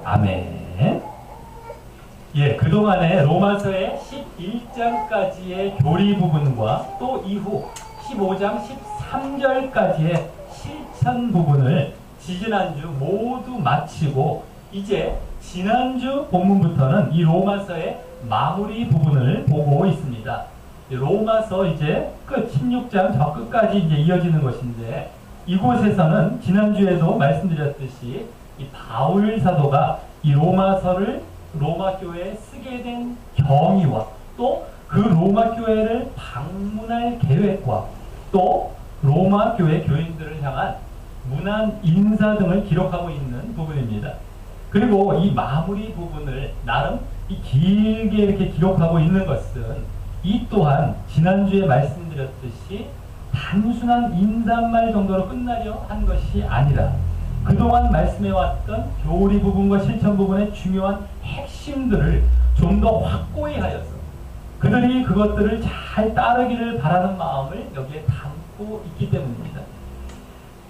아멘. 예, 그동안에 로마서의 11장까지의 교리 부분과 또 이후 15장 13절까지의 실천 부분을 지지난주 모두 마치고 이제 지난주 본문부터는 이 로마서의 마무리 부분을 보고 있습니다. 로마서 이제 끝 16장 저 끝까지 이제 이어지는 것인데 이곳에서는 지난주에도 말씀드렸듯이 이 바울 사도가 이 로마서를 로마 교회에 쓰게 된 경위와 또 그 로마 교회를 방문할 계획과 또 로마 교회 교인들을 향한 문안 인사 등을 기록하고 있는 부분입니다. 그리고 이 마무리 부분을 나름 이 길게 이렇게 기록하고 있는 것은 이 또한 지난주에 말씀드렸듯이 단순한 인사말 정도로 끝나려 한 것이 아니라 그동안 말씀해왔던 교리 부분과 실천 부분의 중요한 핵심들을 좀 더 확고히 하여서 그들이 그것들을 잘 따르기를 바라는 마음을 여기에 담고 있기 때문입니다.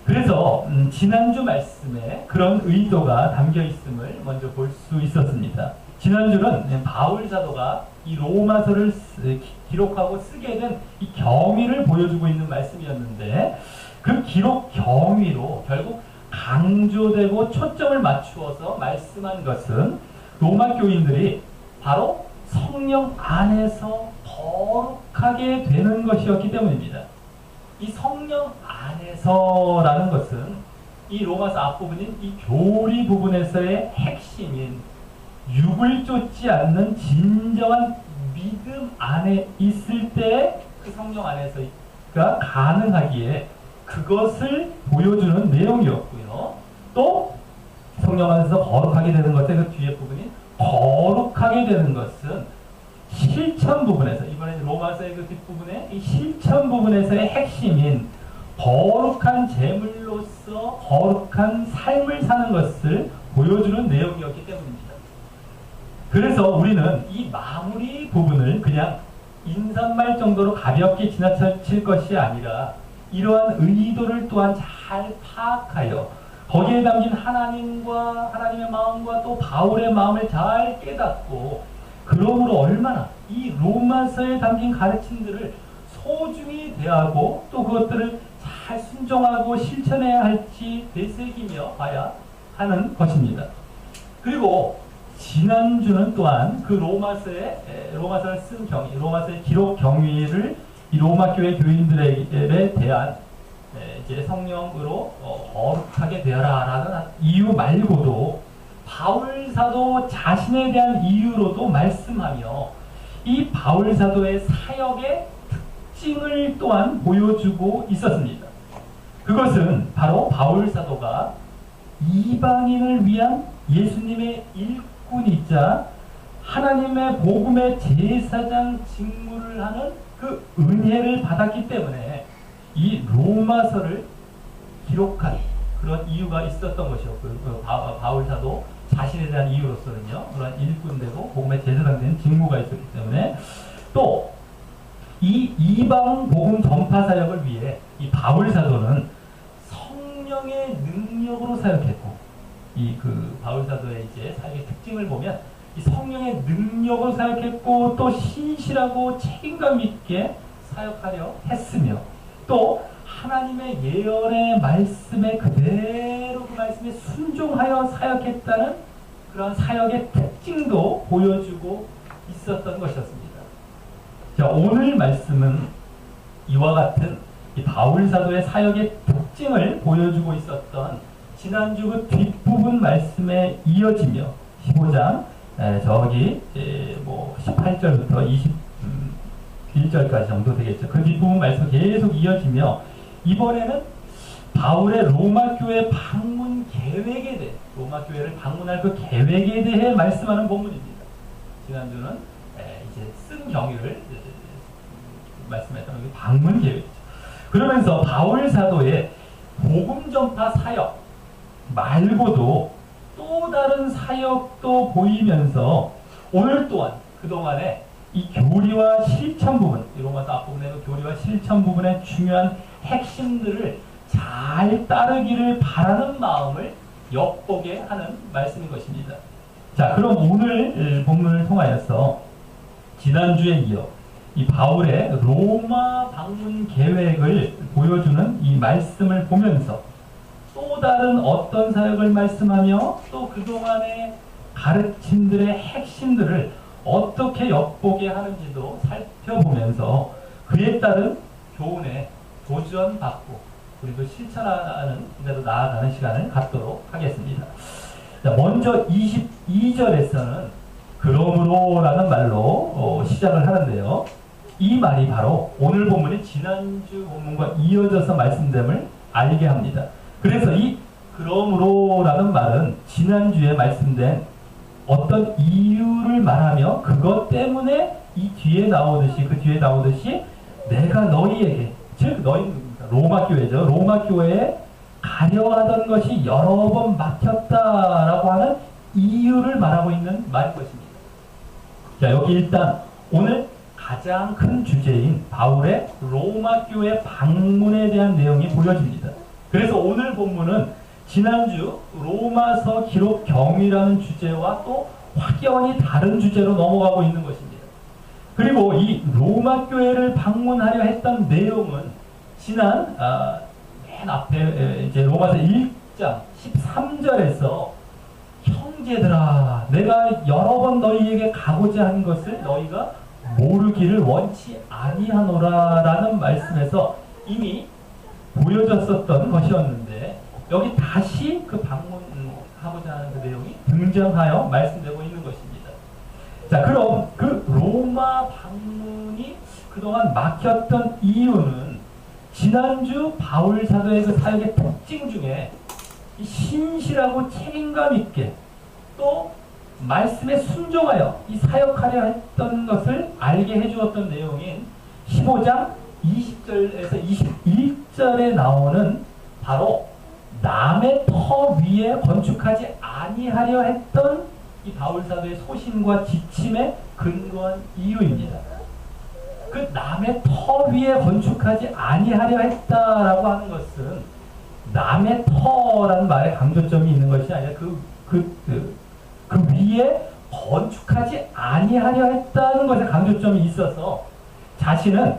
그래서 지난주 말씀에 그런 의도가 담겨 있음을 먼저 볼 수 있었습니다. 지난주는 바울 사도가 이 로마서를 기록하고 쓰게 된 이 경위를 보여주고 있는 말씀이었는데 그 기록 경위로 결국 강조되고 초점을 맞추어서 말씀한 것은 로마 교인들이 바로 성령 안에서 거룩하게 되는 것이었기 때문입니다. 이 성령 안에서라는 것은 이 로마서 앞부분인 이 교리 부분에서의 핵심인 육을 쫓지 않는 진정한 믿음 안에 있을 때 그 성령 안에서가 가능하기에 그것을 보여주는 내용이었고요. 또 성령 안에서 거룩하게 되는 것의 그 뒤에 부분인 거룩하게 되는 것은 실천 부분에서 이번에 로마서의 그 뒷부분에 이 실천 부분에서의 핵심인 거룩한 제물로서 거룩한 삶을 사는 것을 보여주는 내용이었기 때문입니다. 그래서 우리는 이 마무리 부분을 그냥 인사말 정도로 가볍게 지나칠 것이 아니라 이러한 의도를 또한 잘 파악하여 거기에 담긴 하나님과 하나님의 마음과 또 바울의 마음을 잘 깨닫고 그러므로 얼마나 이 로마서에 담긴 가르침들을 소중히 대하고 또 그것들을 잘 순종하고 실천해야 할지 되새기며 봐야 하는 것입니다. 그리고 지난주는 또한 그 로마서를 쓴 경위, 로마서의 기록 경위를 이 로마 교회 교인들에 대한 이제 성령으로 거룩하게 되어라라는 이유 말고도 바울 사도 자신에 대한 이유로도 말씀하며 이 바울 사도의 사역의 특징을 또한 보여주고 있었습니다. 그것은 바로 바울 사도가 이방인을 위한 예수님의 일꾼이자 하나님의 복음의 제사장 직무를 하는 그 은혜를 받았기 때문에 이 로마서를 기록한 그런 이유가 있었던 것이었고요. 바울 사도 자신에 대한 이유로서는요, 그런 일꾼되고 복음의 제사장 된 직무가 있었기 때문에 또 이 이방 복음 전파 사역을 위해 이 바울 사도는 성령의 능력으로 사역했고, 이 그 바울 사도의 이제 사역의 특징을 보면 이 성령의 능력으로 사역했고 또 신실하고 책임감 있게 사역하려 했으며 또 하나님의 예언의 말씀에 그대로 그 말씀에 순종하여 사역했다는 그런 사역의 특징도 보여주고 있었던 것이었습니다. 자, 오늘 말씀은 이와 같은 이 바울 사도의 사역의 특징을 보여주고 있었던 지난주 그 뒷부분 말씀에 이어지며 15장 저기 뭐 18절부터 21절까지 정도 되겠죠. 그 뒷부분 말씀 계속 이어지며 이번에는 바울의 로마 교회 방문 계획에 대해 로마 교회를 방문할 그 계획에 대해 말씀하는 본문입니다. 지난주는 이제 쓴 경위를 말씀했던 그 방문 계획이죠. 그러면서 바울 사도의 복음 전파 사역 말고도 또 다른 사역도 보이면서 오늘 또한 그동안에 이 교리와 실천 부분, 이 로마서 앞부분에도 교리와 실천 부분의 중요한 핵심들을 잘 따르기를 바라는 마음을 엿보게 하는 말씀인 것입니다. 자, 그럼 오늘 본문을 통하여서 지난주에 이어 이 바울의 로마 방문 계획을 보여주는 이 말씀을 보면서 또 다른 어떤 사역을 말씀하며 또 그동안의 가르침들의 핵심들을 어떻게 엿보게 하는지도 살펴보면서 그에 따른 교훈에 도전받고 그리고 실천하는 데로 나아가는 시간을 갖도록 하겠습니다. 자, 먼저 22절에서는 그러므로라는 말로 시작을 하는데요. 이 말이 바로 오늘 본문이 지난주 본문과 이어져서 말씀됨을 알게 합니다. 그래서 이 그러므로라는 말은 지난주에 말씀된 어떤 이유를 말하며 그것 때문에 이 뒤에 나오듯이 내가 너희에게, 즉 너희는 로마 교회죠. 로마 교회에 가려 하던 것이 여러 번 막혔다라고 하는 이유를 말하고 있는 말인 것입니다. 자, 여기 일단 오늘 가장 큰 주제인 바울의 로마 교회 방문에 대한 내용이 보여집니다. 그래서 오늘 본문은 지난주 로마서 기록 경위라는 주제와 또 확연히 다른 주제로 넘어가고 있는 것입니다. 그리고 이 로마 교회를 방문하려 했던 내용은 지난 맨 앞에 이제 로마서 1장 13절에서 형제들아 내가 여러 번 너희에게 가고자 한 것을 너희가 모르기를 원치 아니하노라 라는 말씀에서 이미 보여졌었던 것이었는데 여기 다시 그 방문하고자 하는 그 내용이 등장하여 말씀되고 있는 것입니다. 자, 그럼 그 로마 방문이 그동안 막혔던 이유는 지난주 바울 사도의 그 사역의 특징 중에 신실하고 책임감 있게 또 말씀에 순종하여 이 사역하려 했던 것을 알게 해주었던 내용인 15장 20절에서 21절에 나오는 바로 남의 터 위에 건축하지 아니하려 했던 이 바울 사도의 소신과 지침에 근거한 이유입니다. 그 남의 터 위에 건축하지 아니하려 했다라고 하는 것은 남의 터라는 말에 강조점이 있는 것이 아니라 그 위에 건축하지 아니하려 했다는 것에 강조점이 있어서 자신은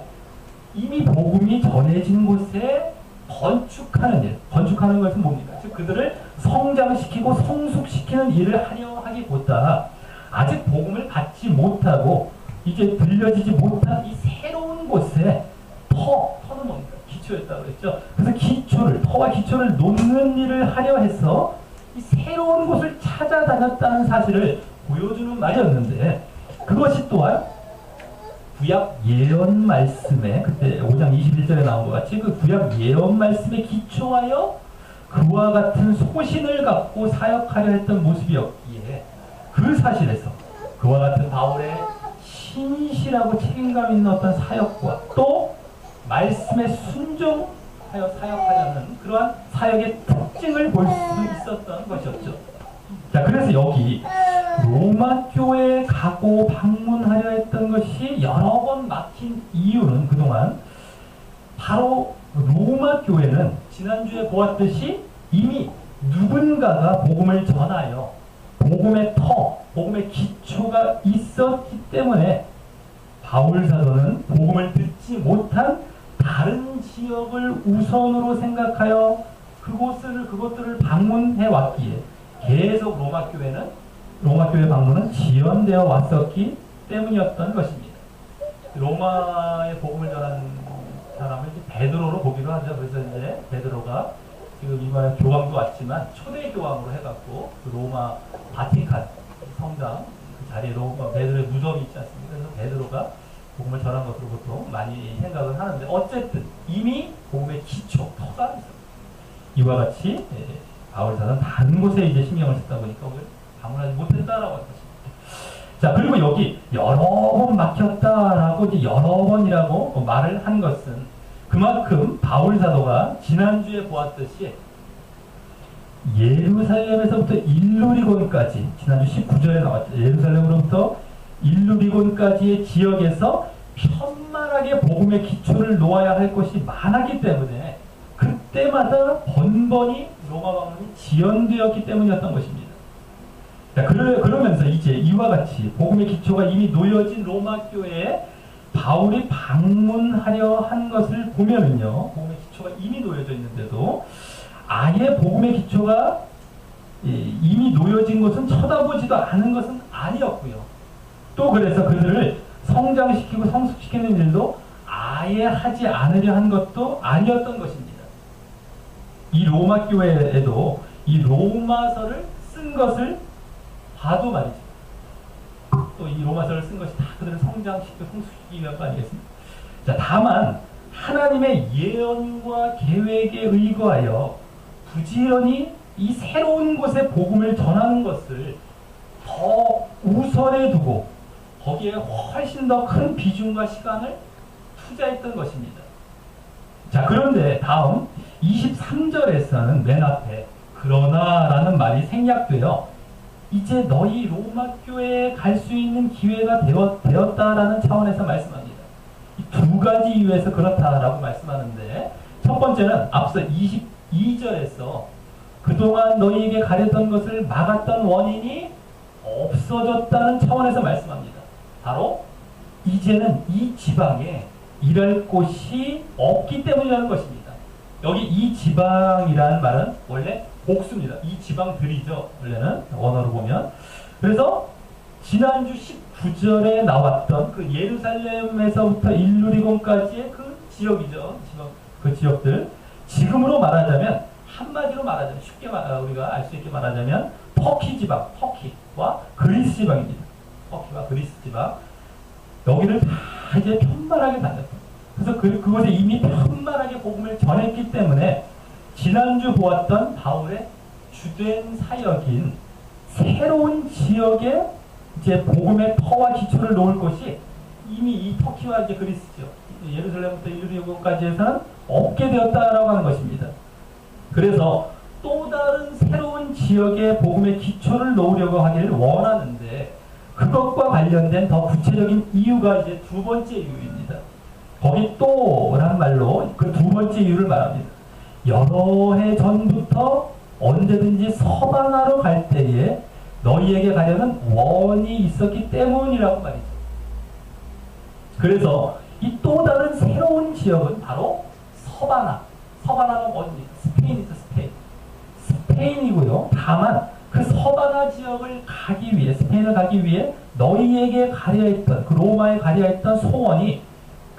이미 복음이 전해진 곳에 건축하는 일, 건축하는 것은 뭡니까? 즉 그들을 성장시키고 성숙시키는 일을 하려 하기보다 아직 복음을 받지 못하고 이제 들려지지 못한 이 새로운 곳에 터는 뭡니까? 기초였다고 그랬죠. 그래서 터와 기초를 놓는 일을 하려 해서 이 새로운 곳을 찾아다녔다는 사실을 보여주는 말이었는데 그것이 또한 구약 예언 말씀에 그때 5장 21절에 나온 것 같이 그 구약 예언 말씀에 기초하여 그와 같은 소신을 갖고 사역하려 했던 모습이었기에 그 사실에서 그와 같은 바울의 신실하고 책임감 있는 어떤 사역과 또 말씀에 순종하여 사역하려는 그러한 사역의 특징을 볼 수 있었던 것이었죠. 자, 그래서 여기 로마 교회에 가고 방문하려 했던 것이 여러 번 막힌 이유는 그동안 바로 로마 교회는 지난주에 보았듯이 이미 누군가가 복음을 전하여 복음의 터, 복음의 기초가 있었기 때문에 바울 사도는 복음을 듣지 못한 다른 지역을 우선으로 생각하여 그것들을 방문해 왔기에 계속 로마 교회 방문은 지연되어 왔었기 때문이었던 것입니다. 로마의 복음을 전하는 사람을 이제 베드로로 보기로 하죠. 그래서 이제 베드로가 지금 이번에 교황도 왔지만 초대 교황으로 해갖고 그 로마 바티칸 성당 그 자리에 베드로의 무덤이 있지 않습니까? 그래서 베드로가 복음을 전한 것으로 보통 많이 생각을 하는데 어쨌든 이미 복음의 기초, 터가 있습니다. 이와 같이 바울 사도는 다른 곳에 이제 신경을 쓰다 보니까 그걸 방문하지 못했다라고 하는 것입니다. 자, 그리고 여기 여러 번 막혔다라고 이제 여러 번이라고 말을 한 것은 그만큼 바울 사도가 지난주에 보았듯이 예루살렘에서부터 일루리곤까지 지난주 19절에 나왔죠. 예루살렘으로부터 일루리곤까지의 지역에서 편만하게 복음의 기초를 놓아야 할 것이 많았기 때문에 그때마다 번번이 로마 방문이 지연되었기 때문이었던 것입니다. 자, 그러면서 이제 이와 같이 복음의 기초가 이미 놓여진 로마 교회에 바울이 방문하려 한 것을 보면은요, 복음의 기초가 이미 놓여져 있는데도 아예 복음의 기초가 이미 놓여진 것은 쳐다보지도 않은 것은 아니었고요. 또 그래서 그들을 성장시키고 성숙시키는 일도 아예 하지 않으려 한 것도 아니었던 것입니다. 이 로마 교회에도 이 로마서를 쓴 것을 봐도 말이죠. 또 이 로마서를 쓴 것이 다 그들을 성장시키고 성숙시키기 위한 거 아니겠습니까? 자, 다만 하나님의 예언과 계획에 의거하여 부지런히 이 새로운 곳에 복음을 전하는 것을 더 우선에 두고 거기에 훨씬 더 큰 비중과 시간을 투자했던 것입니다. 자, 그런데 다음 23절에서는 맨 앞에 그러나 라는 말이 생략되어 이제 너희 로마 교회에 갈 수 있는 기회가 되었다라는 차원에서 말씀합니다. 이 두 가지 이유에서 그렇다라고 말씀하는데, 첫 번째는 앞서 22절에서 그동안 너희에게 가렸던 것을 막았던 원인이 없어졌다는 차원에서 말씀합니다. 바로 이제는 이 지방에 일할 곳이 없기 때문이라는 것입니다. 여기 이 지방이라는 말은 원래 복수입니다. 이 지방들이죠. 원래는 원어로 보면. 그래서 지난주 19절에 나왔던 그 예루살렘에서부터 일루리곤까지의 그 지역이죠. 그 지역들. 지금으로 말하자면, 한마디로 말하자면, 쉽게 우리가 알 수 있게 말하자면 터키 지방, 터키와 그리스 지방입니다. 터키와 그리스 지방. 여기를 다 이제 편만하게 다녔습니다. 그래서 그곳에 이미 편만하게 복음을 전했기 때문에 지난주 보았던 바울의 주된 사역인 새로운 지역에 이제 복음의 터와 기초를 놓을 것이 이미 이 터키와 이제 그리스 지역, 예루살렘부터 일루리곤까지 해서는 없게 되었다라고 하는 것입니다. 그래서 또 다른 새로운 지역에 복음의 기초를 놓으려고 하기를 원하는데, 그것과 관련된 더 구체적인 이유가 이제 두 번째 이유입니다. 거기 또라는 말로 그 두 번째 이유를 말합니다. 여러 해 전부터 언제든지 서방하러 갈 때에 너희에게 가려는 원이 있었기 때문이라고 말이죠. 그래서 이 또 다른 새로운 지역은 바로 서바나. 서바나는 어디입니까? 스페인이죠, 스페인. 스페인이고요. 다만 그 서바나 지역을 가기 위해, 스페인을 가기 위해 너희에게 가려 했던, 그 로마에 가려 했던 소원이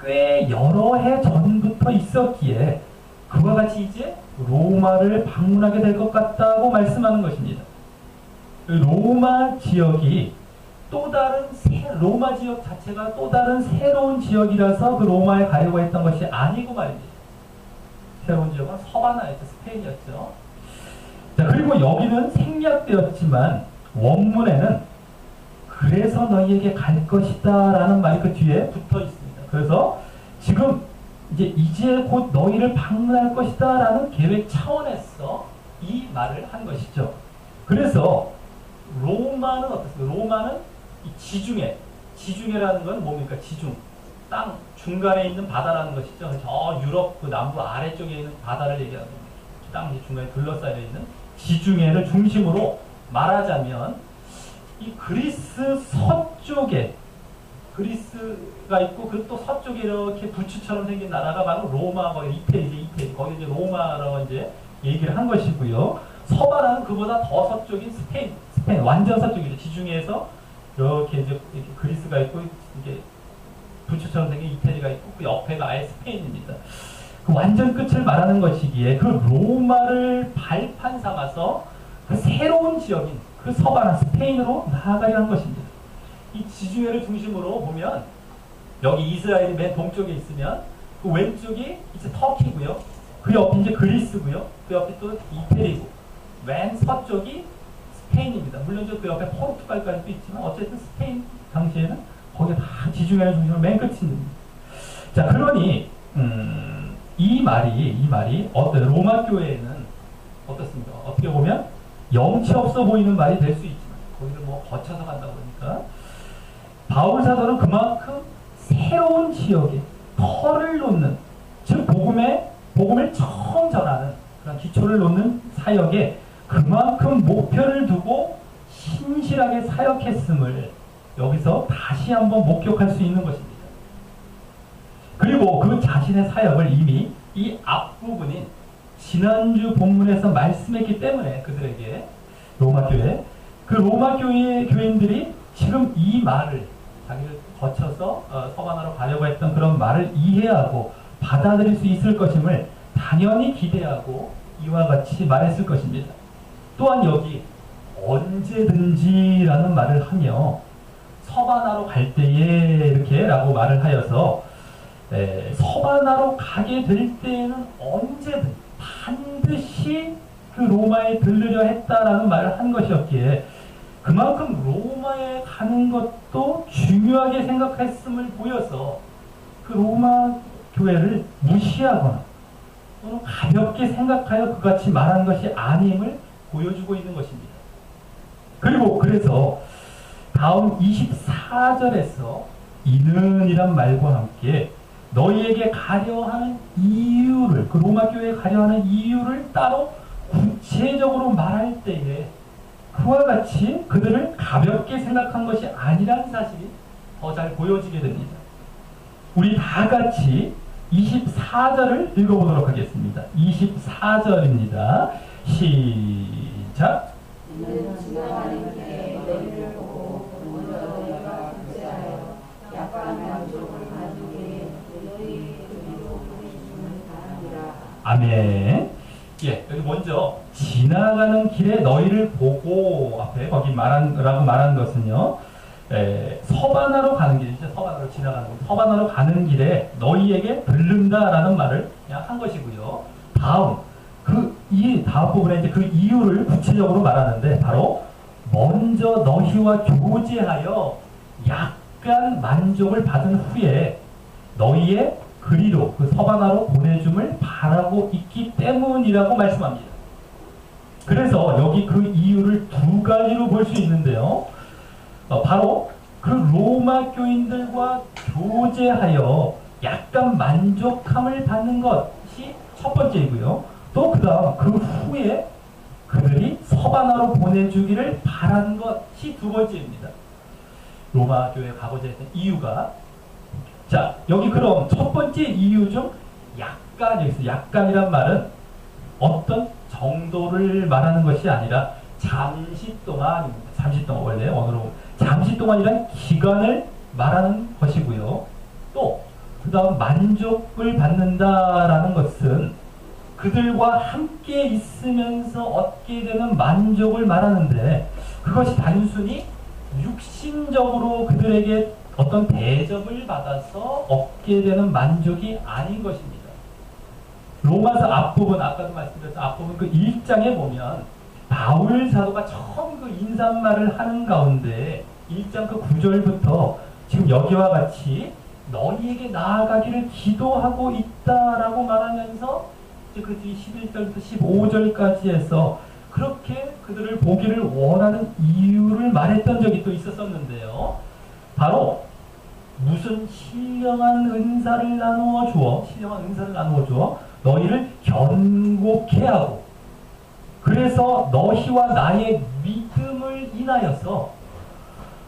꽤 여러 해 전부터 있었기에 그와 같이 이제 로마를 방문하게 될 것 같다고 말씀하는 것입니다. 로마 지역이 또 다른 로마 지역 자체가 또 다른 새로운 지역이라서 그 로마에 가려고 했던 것이 아니고 말입니다. 새로운 지역은 서바나였죠. 스페인이었죠. 자, 그리고 여기는 생략되었지만 원문에는 그래서 너희에게 갈 것이다 라는 말이 그 뒤에 붙어 있습니다. 그래서 지금 이제 곧 너희를 방문할 것이다 라는 계획 차원에서 이 말을 한 것이죠. 그래서 로마는 어떻습니까? 로마는 이 지중해라는 건 뭡니까? 지중, 땅 중간에 있는 바다라는 것이죠. 저 유럽 그 남부 아래쪽에 있는 바다를 얘기하는 겁니다. 땅 중간에 둘러싸여 있는 지중해를 중심으로 말하자면 이 그리스 서쪽에 그리스가 있고 그 또 서쪽에 이렇게 부츠처럼 생긴 나라가 바로 로마, 거기 이태리, 거기 이제 로마라고 이제 얘기를 한 것이고요. 서바라는 그보다 더 서쪽인 스페인 완전 서쪽이죠. 지중해에서 이렇게 이제 그리스가 있고 이게 부츠처럼 생긴 이태리가 있고 그 옆에가 아예 스페인입니다. 그 완전 끝을 말하는 것이기에 그 로마를 발판 삼아서 그 새로운 지역인 그 서바나 스페인으로 나아가려 한 것입니다. 이 지중해를 중심으로 보면 여기 이스라엘이 맨 동쪽에 있으면 그 왼쪽이 이제 터키고요. 그 옆이 이제 그리스고요. 그 옆이 또 이태리고 맨 서쪽이 스페인입니다. 물론 그 옆에 포르투갈까지도 있지만 어쨌든 스페인 당시에는 거기 다 지중해를 중심으로 맨 끝이 있습니다. 자, 그러니 이 말이 로마 교회에는 어떻습니까? 어떻게 보면 영치 없어 보이는 말이 될 수 있지만 거기를 뭐 거쳐서 간다 보니까 바울 사도는 그만큼 새로운 지역에 터를 놓는, 즉 복음을 처음 전하는 그런 기초를 놓는 사역에 그만큼 목표를 두고 신실하게 사역했음을 여기서 다시 한번 목격할 수 있는 것입니다. 그리고 그 자신의 사역을 이미 이 앞부분인 지난주 본문에서 말씀했기 때문에 그들에게 로마 교회, 그 로마 교회 교인들이 지금 이 말을 자기를 거쳐서 서반하러 가려고 했던 그런 말을 이해하고 받아들일 수 있을 것임을 당연히 기대하고 이와 같이 말했을 것입니다. 또한 여기 언제든지라는 말을 하며 서반하러 갈 때에 이렇게 라고 말을 하여서 서반하러 가게 될 때에는 언제든 반드시 그 로마에 들르려 했다라는 말을 한 것이었기에 그만큼 로마에 가는 것도 중요하게 생각했음을 보여서 그 로마 교회를 무시하거나 또는 가볍게 생각하여 그같이 말한 것이 아님을 보여주고 있는 것입니다. 그리고 그래서 다음 24절에서 이는이란 말과 함께 너희에게 가려하는 이유를, 그 로마 교회에 가려하는 이유를 따로 구체적으로 말할 때에 그와 같이 그들을 가볍게 생각한 것이 아니라는 사실이 더 잘 보여지게 됩니다. 우리 다 같이 24절을 읽어보도록 하겠습니다. 24절입니다. 시작. 이는 지나가는 길에 너희를 보고 먼저 너희가 둘째하여 약간 만족을 가지게 너희 그리로 보내주는 바람이라. 아멘. 예, 여기 먼저 지나가는 길에 너희를 보고 앞에 거기 말한 것은요. 서반하러 가는 길이죠. 서반하러 지나가는 길. 서반하러 가는 길에 너희에게 들른다라는 말을 그냥 한 것이고요. 다음 이 다음 부분에 이제 그 이유를 구체적으로 말하는데 바로 먼저 너희와 교제하여 약간 만족을 받은 후에 너희의 그리로 그 서반하로 보내줌을 바라고 있기 때문이라고 말씀합니다. 그래서 여기 그 이유를 두 가지로 볼 수 있는데요. 바로 그 로마 교인들과 교제하여 약간 만족함을 받는 것이 첫 번째이고요. 또 그 다음 그 후에 그들이 서반하로 보내주기를 바라는 것이 두 번째입니다. 로마 교회에 가고자 했던 이유가, 자 여기 그럼 첫 번째 이유 중 약간, 여기서 약간이란 말은 어떤 정도를 말하는 것이 아니라 잠시 동안 원래 원어로 잠시 동안이란 기간을 말하는 것이고요. 또 그 다음 만족을 받는다라는 것은 그들과 함께 있으면서 얻게 되는 만족을 말하는데 그것이 단순히 육신적으로 그들에게 어떤 대접을 받아서 얻게 되는 만족이 아닌 것입니다. 로마서 앞부분, 아까도 말씀드렸던 앞부분 그 1장에 보면 바울 사도가 처음 그 인사말을 하는 가운데 1장 그 9절부터 지금 여기와 같이 너희에게 나아가기를 기도하고 있다라고 말하면서 그 뒤 11절부터 15절까지 해서 그렇게 그들을 보기를 원하는 이유를 말했던 적이 또 있었었는데요. 바로 무슨 신령한 은사를 나누어 주어 너희를 견고케 하고 그래서 너희와 나의 믿음을 인하여서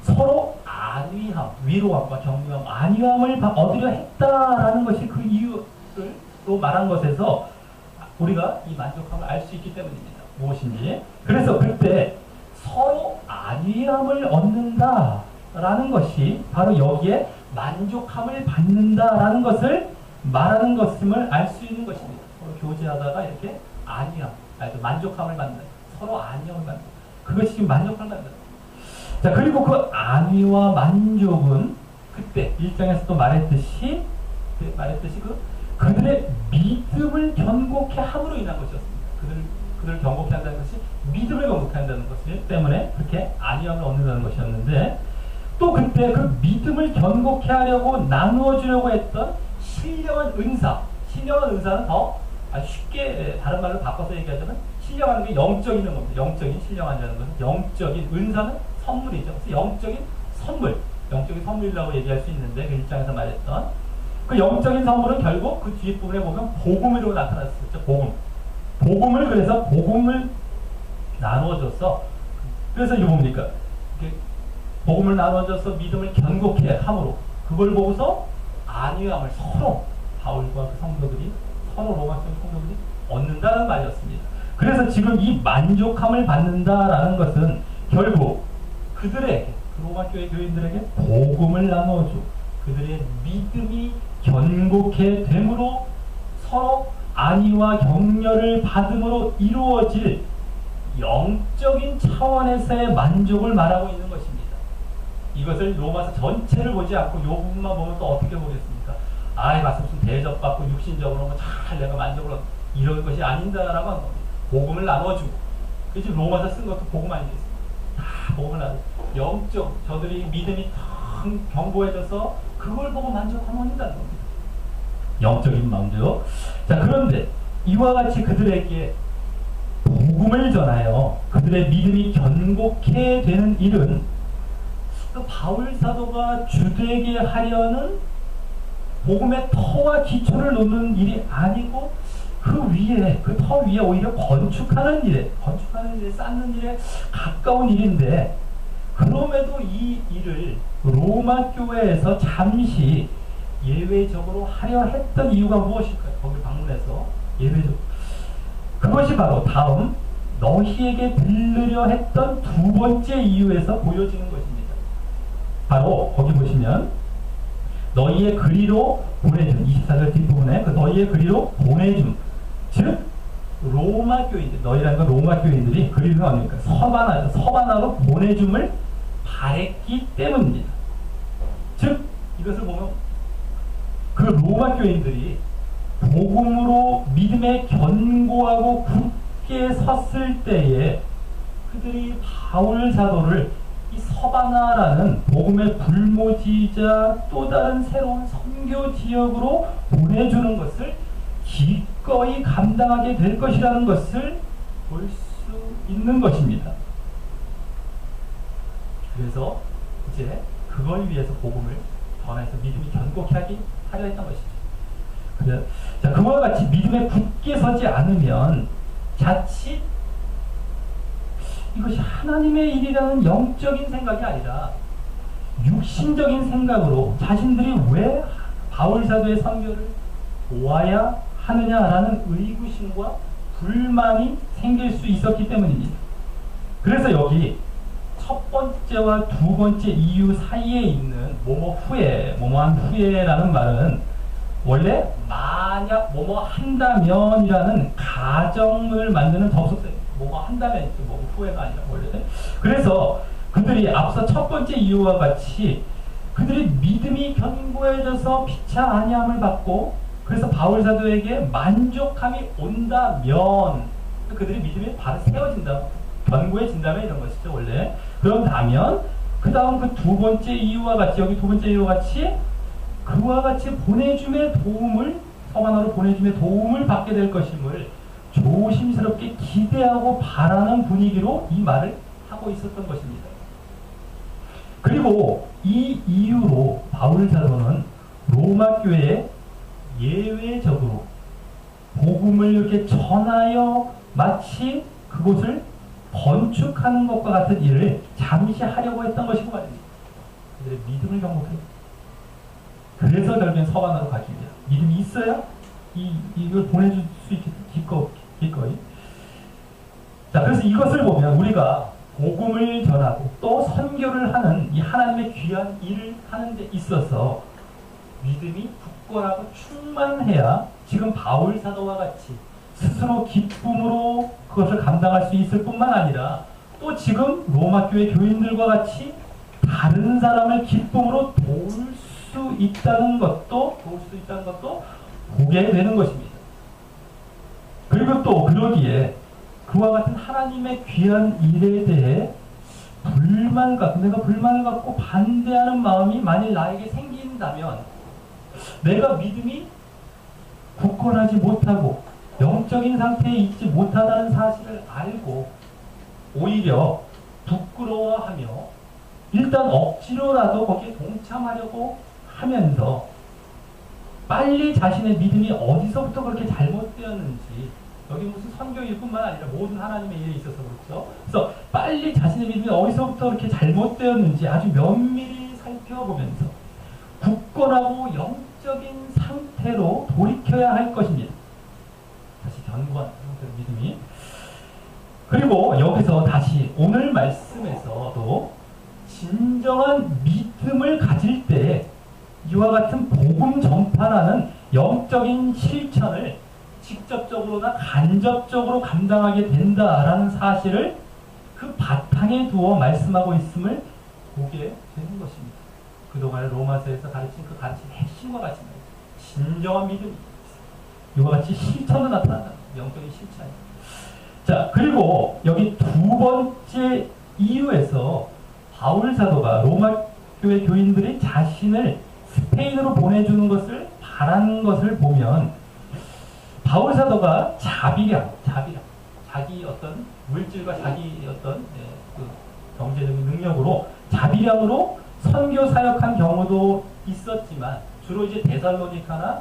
서로 안위함, 위로함과 격려함, 안위함을 얻으려 했다라는 것이 그 이유를 또 말한 것에서 우리가 이 만족함을 알 수 있기 때문입니다. 무엇인지. 그래서 그때 서로 안위함을 얻는다라는 것이 바로 여기에 만족함을 받는다라는 것을 말하는 것임을 알 수 있는 것입니다. 서로 교제하다가 이렇게 안위함, 만족함을 받는, 서로 안위함을 받는, 그것이 지금 만족함을 받는. 자, 그리고 그 안위와 만족은 그때 1장에서도 말했듯이 그들의 믿음을 견고케 함으로 인한 것이었습니다. 그들을 견고케 한다는 것이 믿음을 견고케 한다는 것 때문에 그렇게 안위함을 얻는다는 것이었는데 또 그때 그 믿음을 견고케 하려고 나누어 주려고 했던 신령한 은사는 더 쉽게 다른 말로 바꿔서 얘기하자면 신령한 게 영적인 겁니다. 영적인 신령한이라는 것은 영적인 은사는 선물이죠. 그래서 영적인 선물이라고 얘기할 수 있는데 그 1장에서 말했던 그 영적인 선물은 결국 그 뒷부분에 보면 복음으로 나타났었죠. 복음. 복음을 그래서 복음을 나누어줘서 그래서 이거 뭡니까? 복음을 나누어줘서 믿음을 견고케 함으로 그걸 보고서 안위함을 서로 바울과 그 성도들이 서로 로마 쪽 성도들이 얻는다는 말이었습니다. 그래서 지금 이 만족함을 받는다라는 것은 결국 그들에게 로마 교회 교인들에게 복음을 나누어줘 그들의 믿음이 견고케 됨으로 서로 안위와 격려를 받음으로 이루어질 영적인 차원에서의 만족을 말하고 있는 것입니다. 이것을 로마서 전체를 보지 않고 이 부분만 보면 또 어떻게 보겠습니까? 아이 말씀 대접받고 육신적으로 잘 내가 만족을 얻고 이런 것이 아닌다라고 하는 겁니다. 복음을 나눠주고 지금 로마서 쓴 것도 복음 아니겠습니까? 다 복음을 나눠 영적 저들이 믿음이 텅 견고해져서 그걸 보고 만족하면 된다는 겁니다. 영적인 만족. 자 그런데 이와 같이 그들에게 복음을 전하여 그들의 믿음이 견고케 되는 일은 그 바울 사도가 주되게 하려는 복음의 터와 기초를 놓는 일이 아니고 그 위에 그 터 위에 오히려 건축하는 일에 쌓는 일에 가까운 일인데 그럼에도 이 일을 로마 교회에서 잠시 예외적으로 하려 했던 이유가 무엇일까요? 거기 방문해서 예외적으로 그것이 바로 다음 너희에게 들으려 했던 두 번째 이유에서 보여지는 것입니다. 바로 거기 보시면 너희의 그리로 보내줌 24절 뒷부분에 그 너희의 그리로 보내줌 즉 로마 교인들 너희라는 건 로마 교인들이 그리로 뭡니까? 서바나로 보내줌을 바랬기 때문입니다. 즉 이것을 보면 그 로마 교인들이 복음으로 믿음에 견고하고 굳게 섰을 때에 그들이 바울 사도를 이 서바나라는 복음의 불모지자 또 다른 새로운 선교 지역으로 보내주는 것을 기꺼이 감당하게 될 것이라는 것을 볼 수 있는 것입니다. 그래서 이제 그걸 위해서 복음을 전해서 믿음이 견고케 하려 했던 것이죠. 그래, 자, 그와 같이 믿음에 굳게 서지 않으면 자칫 이것이 하나님의 일이라는 영적인 생각이 아니라 육신적인 생각으로 자신들이 왜 바울 사도의 선교를 도와야 하느냐라는 의구심과 불만이 생길 수 있었기 때문입니다. 그래서 여기 첫 번째와 두 번째 이유 사이에 있는 뭐뭐한 후에라는 말은 원래 만약 뭐뭐 한다면이라는 가정을 만드는 접속사입니다. 뭐뭐 한다면 뭐 후회가 아니라 원래. 그래서 그들이 앞서 첫 번째 이유와 같이 그들이 믿음이 견고해져서 피차 아니함을 받고 그래서 바울 사도에게 만족함이 온다면 그들이 믿음이 바로 세워진다, 견고해진다면 이런 것이죠 원래. 그런다면 그 다음 그 두 번째 이유와 같이 여기 두 번째 이유와 같이 그와 같이 보내줌의 도움을 서바나로 보내줌의 도움을 받게 될 것임을 조심스럽게 기대하고 바라는 분위기로 이 말을 하고 있었던 것입니다. 그리고 이 이유로 바울 사도는 로마 교회에 예외적으로 복음을 이렇게 전하여 마치 그곳을 건축하는 것과 같은 일을 잠시 하려고 했던 것이고 말입니다. 그들의 믿음을 경고해. 그래서 결국엔 서바나로 가기 위해 믿음이 있어야 이걸 보내줄 수 있게 기꺼이. 자, 그래서 이것을 보면 우리가 복음을 전하고 또 선교를 하는 이 하나님의 귀한 일을 하는 데 있어서 믿음이 굳건하고 충만해야 지금 바울 사도와 같이 스스로 기쁨으로 그것을 감당할 수 있을 뿐만 아니라 또 지금 로마 교회 교인들과 같이 다른 사람을 기쁨으로 도울 수 있다는 것도 보게 되는 것입니다. 그리고 또 그러기에 그와 같은 하나님의 귀한 일에 대해 내가 불만을 갖고 반대하는 마음이 만일 나에게 생긴다면 내가 믿음이 굳건하지 못하고 영적인 상태에 있지 못하다는 사실을 알고 오히려 부끄러워하며 일단 억지로라도 거기에 동참하려고 하면서 빨리 자신의 믿음이 어디서부터 그렇게 잘못되었는지 여기 무슨 선교일 뿐만 아니라 모든 하나님의 일에 있어서 그렇죠. 그래서 빨리 자신의 믿음이 어디서부터 그렇게 잘못되었는지 아주 면밀히 살펴보면서 굳건하고 영적인 상태로 돌이켜야 할 것입니다. 다시 견고한 상태로 믿음이. 그리고 여기서 다시 오늘 말씀에서도 진정한 믿음을 가질 때 이와 같은 복음 전파라는 영적인 실천을 직접적으로나 간접적으로 감당하게 된다라는 사실을 그 바탕에 두어 말씀하고 있음을 보게 되는 것입니다. 그동안 로마서에서 가르친 그 가르침의 핵심과 같이 말이죠. 진정한 믿음이 이와 같이 실천으로 나타난다. 영적인 실천입니다. 자, 그리고 여기 두 번째 이유에서 바울 사도가 로마 교회 교인들이 자신을 스페인으로 보내주는 것을 바라는 것을 보면 바울 사도가 자비량, 자기 어떤 물질과 자기 어떤 그 경제적인 능력으로 자비량으로 선교 사역한 경우도 있었지만 주로 이제 데살로니카나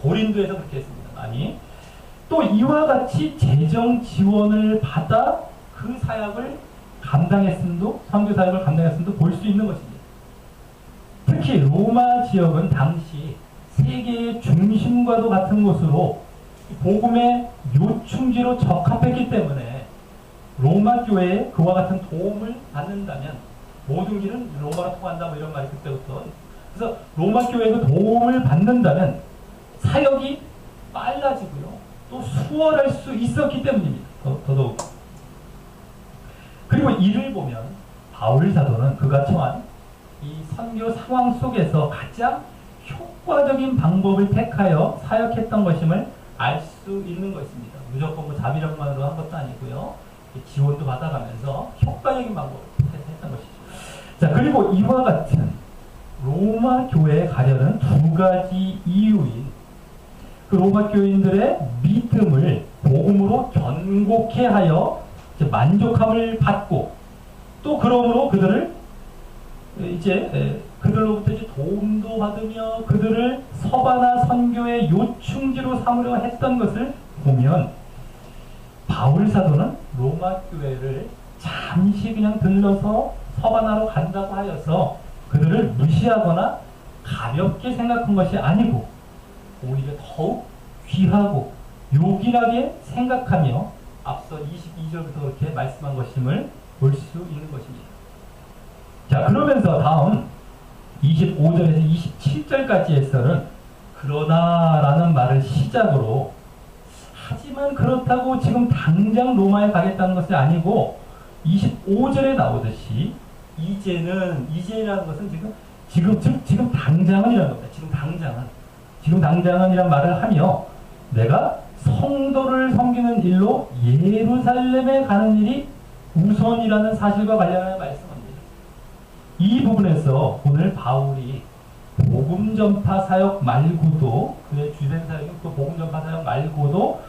고린도에서 그렇게 했습니다. 많이. 또 이와 같이 재정 지원을 받아 그 사역을 감당했음도, 선교 사역을 감당했음도 볼 수 있는 것입니다. 특히 로마 지역은 당시 세계의 중심과도 같은 곳으로 복음의 요충지로 적합했기 때문에 로마 교회에 그와 같은 도움을 받는다면 모든 길은 로마로 통한다 뭐 이런 말이 그때부터. 그래서 로마 교회에 그 도움을 받는다면 사역이 빨라지고요. 또 수월할 수 있었기 때문입니다. 더더욱. 그리고 이를 보면 바울 사도는 그가 처한 이 선교 상황 속에서 가장 효과적인 방법을 택하여 사역했던 것임을 알 수 있는 것입니다. 무조건 뭐 자비력만으로 한 것도 아니고요. 지원도 받아가면서 효과적인 방법을 택했던 것이죠. 자, 그리고 이와 같은 로마 교회에 가려는 두 가지 이유인 그 로마 교인들의 믿음을 복음으로 견고케 하여 만족함을 받고 또 그러므로 그들을 이제 그들로부터 이제 도움도 받으며 그들을 서바나 선교의 요충지로 삼으려 했던 것을 보면 바울 사도는 로마 교회를 잠시 그냥 들러서 서바나로 간다고 하여서 그들을 무시하거나 가볍게 생각한 것이 아니고 오히려 더욱 귀하고 요긴하게 생각하며 앞서 22절부터 그렇게 말씀한 것임을 볼 수 있는 것입니다. 자, 그러면서 다음 25절에서 27절까지에서는 그러나 라는 말을 시작으로 하지만 그렇다고 지금 당장 로마에 가겠다는 것이 아니고 25절에 나오듯이 이제라는 것은 지금 당장은 이라는 겁니다. 지금 당장은 이란 말을 하며 내가 성도를 섬기는 일로 예루살렘에 가는 일이 우선이라는 사실과 관련하여 말씀합니다. 이 부분에서 오늘 바울이 복음 전파 사역 말고도 그의 주된 사역인 그 복음 전파 사역 말고도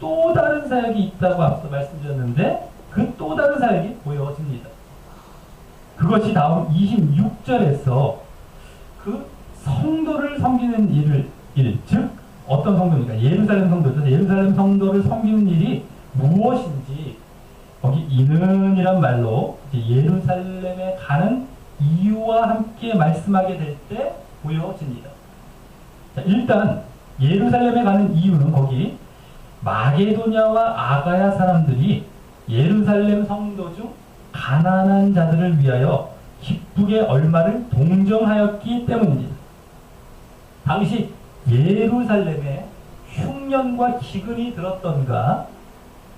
또 다른 사역이 있다고 앞서 말씀드렸는데 그 또 다른 사역이 보여집니다. 그것이 다음 26절에서 그 성도를 섬기는 즉 어떤 성도입니까? 예루살렘 성도죠. 예루살렘 성도를 섬기는 일이 무엇인지 거기 이는이란 말로 예루살렘에 가는 이유와 함께 말씀하게 될 때 보여집니다. 자, 일단 예루살렘에 가는 이유는 거기 마게도냐와 아가야 사람들이 예루살렘 성도 중 가난한 자들을 위하여 기쁘게 얼마를 동정하였기 때문입니다. 당시 예루살렘에 흉년과 기근이 들었던가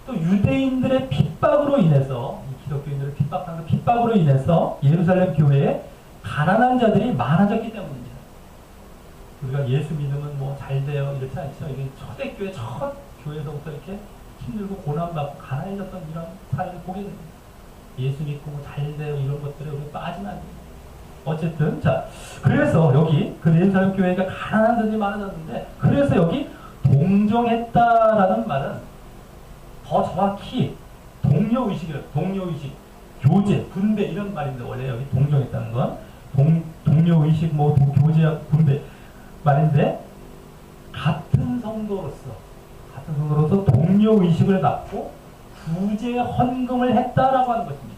또 유대인들의 핍박으로 인해서 기독교인들을 핍박하는 핍박으로 인해서 예루살렘 교회에 가난한 자들이 많아졌기 때문입니다. 우리가 예수 믿으면 뭐 잘 돼요 이렇지 않죠. 이게 초대교회 첫 교회에서부터 이렇게 힘들고 고난받고 가난해졌던 이런 사례를 보게 됩니다. 예수 믿고 뭐 잘 돼요 이런 것들에 우리 빠지면 안 됩니다. 어쨌든 자 그래서 여기 그 예루살렘 교회가 가난한 자들이 많아졌는데 그래서 여기 동정했다라는 말은 더 정확히 동료의식이라고 동료의식 교제 분배 이런 말인데 원래 여기 동정했다는 건 동료의식 교제 분배 말인데 같은 성도로서 같은 손으로서 동료 의식을 갖고 구제 헌금을 했다라고 하는 것입니다.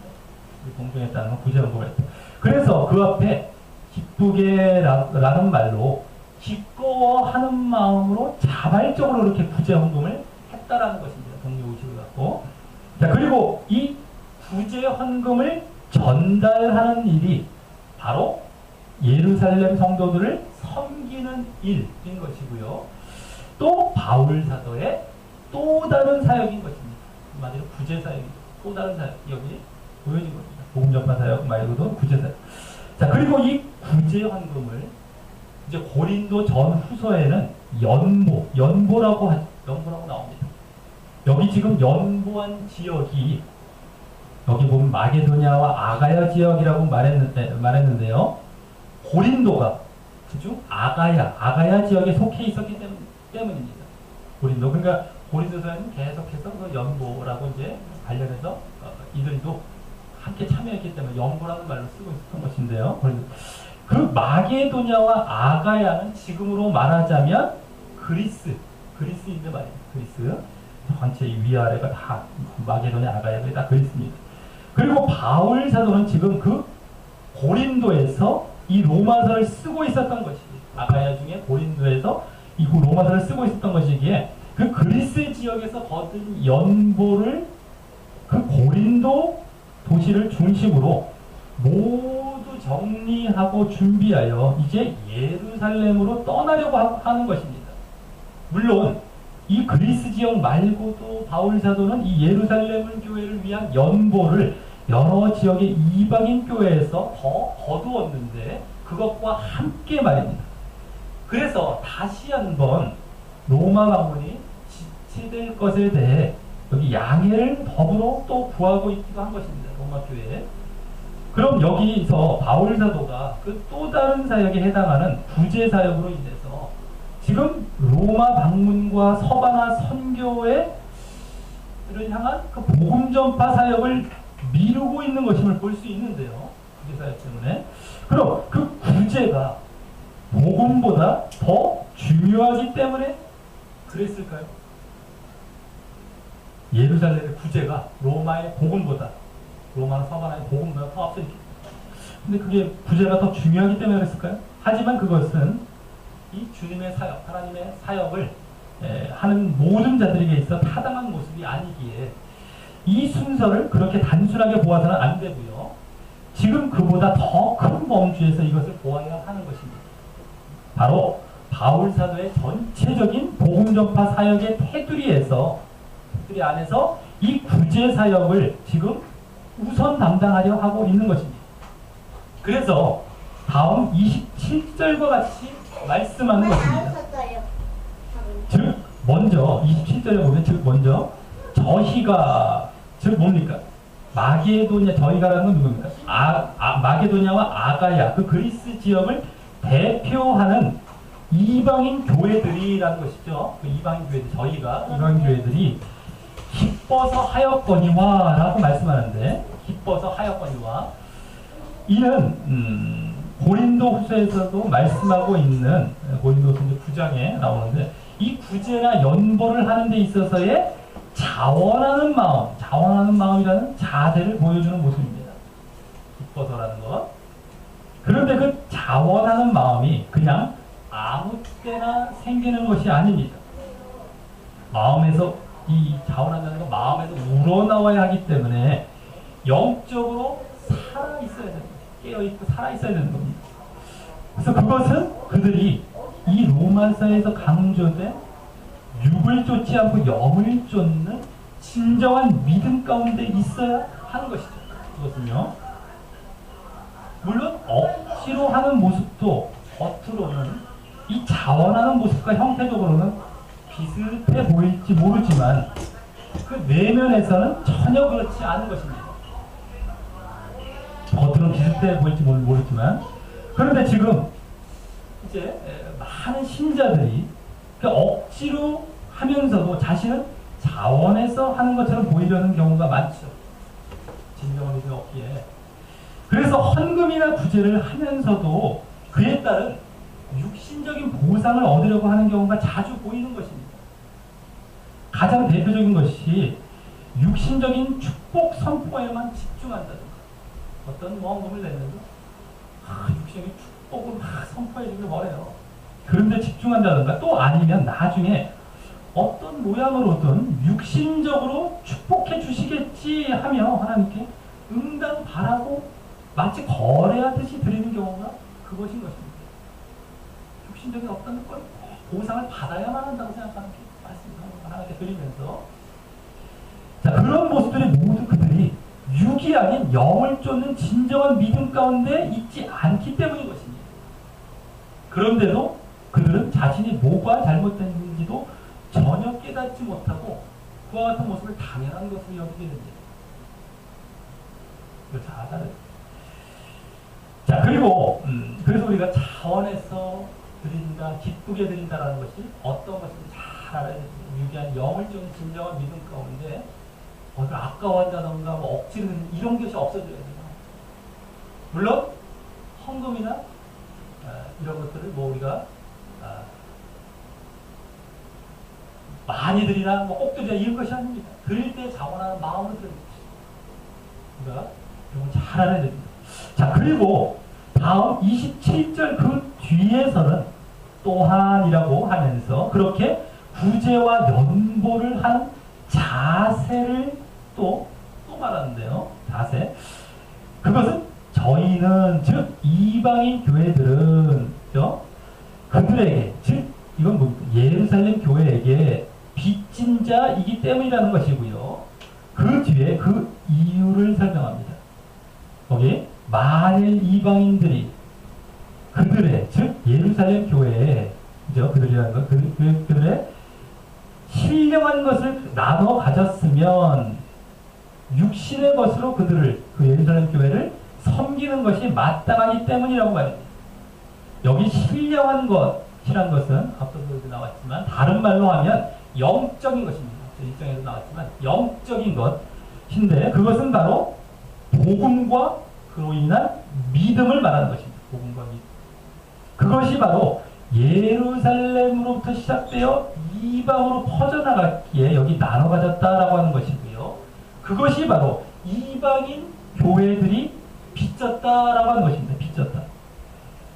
동정했다는 건 구제 헌금을 했다. 그래서 그 앞에 기쁘게라는 말로 기꺼워하는 마음으로 자발적으로 이렇게 구제 헌금을 했다라는 것입니다. 동료 의식을 갖고. 자, 그리고 이 구제 헌금을 전달하는 일이 바로 예루살렘 성도들을 섬기는 일인 것이고요. 또 바울 사도의 또 다른 사역인 것입니다. 한마디로 구제 사역입니다. 또 다른 사역 여기 보여진 겁니다. 복음 전파 사역 말고도 구제 사역. 자, 그리고 이 구제 헌금을 이제 고린도 전후서에는 연보라고 나옵니다. 여기 지금 연보한 지역이 여기 보면 마게도냐와 아가야 지역이라고 말했는데요. 고린도가 그중 아가야 지역에 속해 있었기 때문입니다. 고린도. 그러니까 고린도서에는 계속해서 그 연보라고 이제 관련해서 이들도 함께 참여했기 때문에 연보라는 말로 쓰고 있었던 것인데요. 그 마게도냐와 아가야는 지금으로 말하자면 그리스인데 말입니다. 그리스. 전체 위아래가 다 마게도냐 아가야가 다 그리스입니다. 그리고 바울 사도는 지금 그 고린도에서 이 로마서를 쓰고 있었던 것이지. 아가야 중에 고린도에서 이 로마서를 쓰고 있었던 것이기에 그 그리스 지역에서 거둔 연보를 그 고린도 도시를 중심으로 모두 정리하고 준비하여 이제 예루살렘으로 떠나려고 하는 것입니다. 물론 이 그리스 지역 말고도 바울 사도는 이 예루살렘 교회를 위한 연보를 여러 지역의 이방인 교회에서 더 거두었는데 그것과 함께 말입니다. 그래서 다시 한번 로마 방문이 지체될 것에 대해 여기 양해를 더불어 또 구하고 있기도 한 것입니다. 로마 교회에. 그럼 여기서 바울 사도가 그 또 다른 사역에 해당하는 구제 사역으로 인해서 지금 로마 방문과 서바나 선교회를 향한 그 복음 전파 사역을 미루고 있는 것임을 볼 수 있는데요. 구제 사역 때문에. 그럼 그 구제가 복음보다 더 중요하기 때문에 그랬을까요? 예루살렘의 구제가 로마의 복음보다, 로마 서바나의 복음보다 더 앞서 있기 때문에. 근데 그게 구제가 더 중요하기 때문에 그랬을까요? 하지만 그것은 이 주님의 사역, 하나님의 사역을 하는 모든 자들에게 있어 타당한 모습이 아니기에 이 순서를 그렇게 단순하게 보아서는 안 되고요. 지금 그보다 더 큰 범주에서 이것을 보아야 하는 것입니다. 바로 바울 사도의 전체적인 복음 전파 사역의 테두리 안에서 이 구제 사역을 지금 우선 담당하려 하고 있는 것입니다. 그래서 다음 27절과 같이 말씀하는 것입니다. 즉 먼저 27절에 보면 먼저 저희가 즉 뭡니까? 마게도냐 저희가라는 건 누굽니까? 마게도냐와 아가야 그 그리스 지역을 대표하는 이방인 교회들이라는 것이죠. 그 이방인 교회들 저희가 이방인 교회들이 기뻐서 하였거니와 라고 말씀하는데 기뻐서 하였거니와 이는 고린도 후서에서도 말씀하고 있는 고린도서 9장에 나오는데 이 구제나 연보를 하는 데 있어서의 자원하는 마음이라는 자세를 보여주는 모습입니다. 기뻐서라는 것. 그런데 그 자원하는 마음이 그냥 아무 때나 생기는 것이 아닙니다. 마음에서 이 자원한다는 건 마음에서 우러나와야 하기 때문에 영적으로 살아있어야 됩니다. 깨어있고 살아있어야 되는 겁니다. 그래서 그것은 그들이 이 로마서에서 강조된 육을 쫓지 않고 영을 쫓는 진정한 믿음 가운데 있어야 하는 것이죠. 그것은요. 물론 억지로 하는 모습도 겉으로는 이 자원하는 모습과 형태적으로는 비슷해 보일지 모르지만 그 내면에서는 전혀 그렇지 않은 것입니다. 겉으로는 비슷해 보일지 모르지만 그런데 지금 이제 많은 신자들이 그 억지로 하면서도 자신은 자원해서 하는 것처럼 보이려는 경우가 많죠. 진정한 믿음이 없기에. 그래서 헌금이나 구제를 하면서도 그에 따른 육신적인 보상을 얻으려고 하는 경우가 자주 보이는 것입니다. 가장 대표적인 것이 육신적인 축복 선포에만 집중한다든가, 어떤 모험금을 냈는데 육신적인 축복을 막 선포해 주길 원해요. 그런데 집중한다든가, 또 아니면 나중에 어떤 모양으로든 육신적으로 축복해 주시겠지 하며 하나님께 응당 바라고 마치 거래하듯이 드리는 경우가 그것인 것입니다. 육신적인 어떤 걸 보상을 받아야만 한다고 생각하는 게 맞습니다. 하나님께 드리면서, 자, 그런 모습들이 모두 그들이 육이 아닌 영을 쫓는 진정한 믿음 가운데 있지 않기 때문인 것입니다. 그런데도 그들은 자신이 뭐가 잘못됐는지도 전혀 깨닫지 못하고 그와 같은 모습을 당연한 것으로 여기게 됩니다. 이거 잘 알아요. 자, 그리고 그래서 우리가 차원에서 드린다, 기쁘게 드린다라는 것이 어떤 것인지 잘 알아야 됩니다. 유기한 영을 쫓는 진정한 믿음 가운데 어디 아까워한다던가 뭐 억지로 이런 것이 없어져야 돼요. 물론 헌금이나 이런 것들을 뭐 우리가 많이 드리나 뭐 꼭 드리나 이런 것이 아닙니다. 드릴 때 자원하는 마음으로 드리는 것입니다. 그러니까 이건 잘 알아야 됩니다. 자, 그리고 다음 27절 그 뒤에서는 또한이라고 하면서 그렇게 구제와 연보를 하는 자세를 또 말하는데요. 자세. 그것은 저희는, 즉 이방인 교회들은 그들에게, 즉 이건 뭐 예루살렘 교회에게 빚진 자이기 때문이라는 것이고요. 그 뒤에 그 이유를 설명합니다. 거기 만일 이방인들이 그들의, 즉 예루살렘 교회에, 그죠? 그들이라는 것, 그들의 신령한 것을 나눠 가졌으면 육신의 것으로 그들을, 그 예루살렘 교회를 섬기는 것이 마땅하기 때문이라고 말합니다. 여기 신령한 것이란 것은 앞서도 나왔지만 다른 말로 하면 영적인 것입니다. 일정에도 나왔지만 영적인 것인데 그것은 바로 복음과 그로 인한 믿음을 말하는 것입니다. 복음과 믿음. 그것이 바로 예루살렘으로부터 시작되어 이방으로 퍼져나갔기에 여기 나눠 가졌다라고 하는 것이고요. 그것이 바로 이방인 교회들이 빚졌다라고 하는 것입니다. 빚졌다.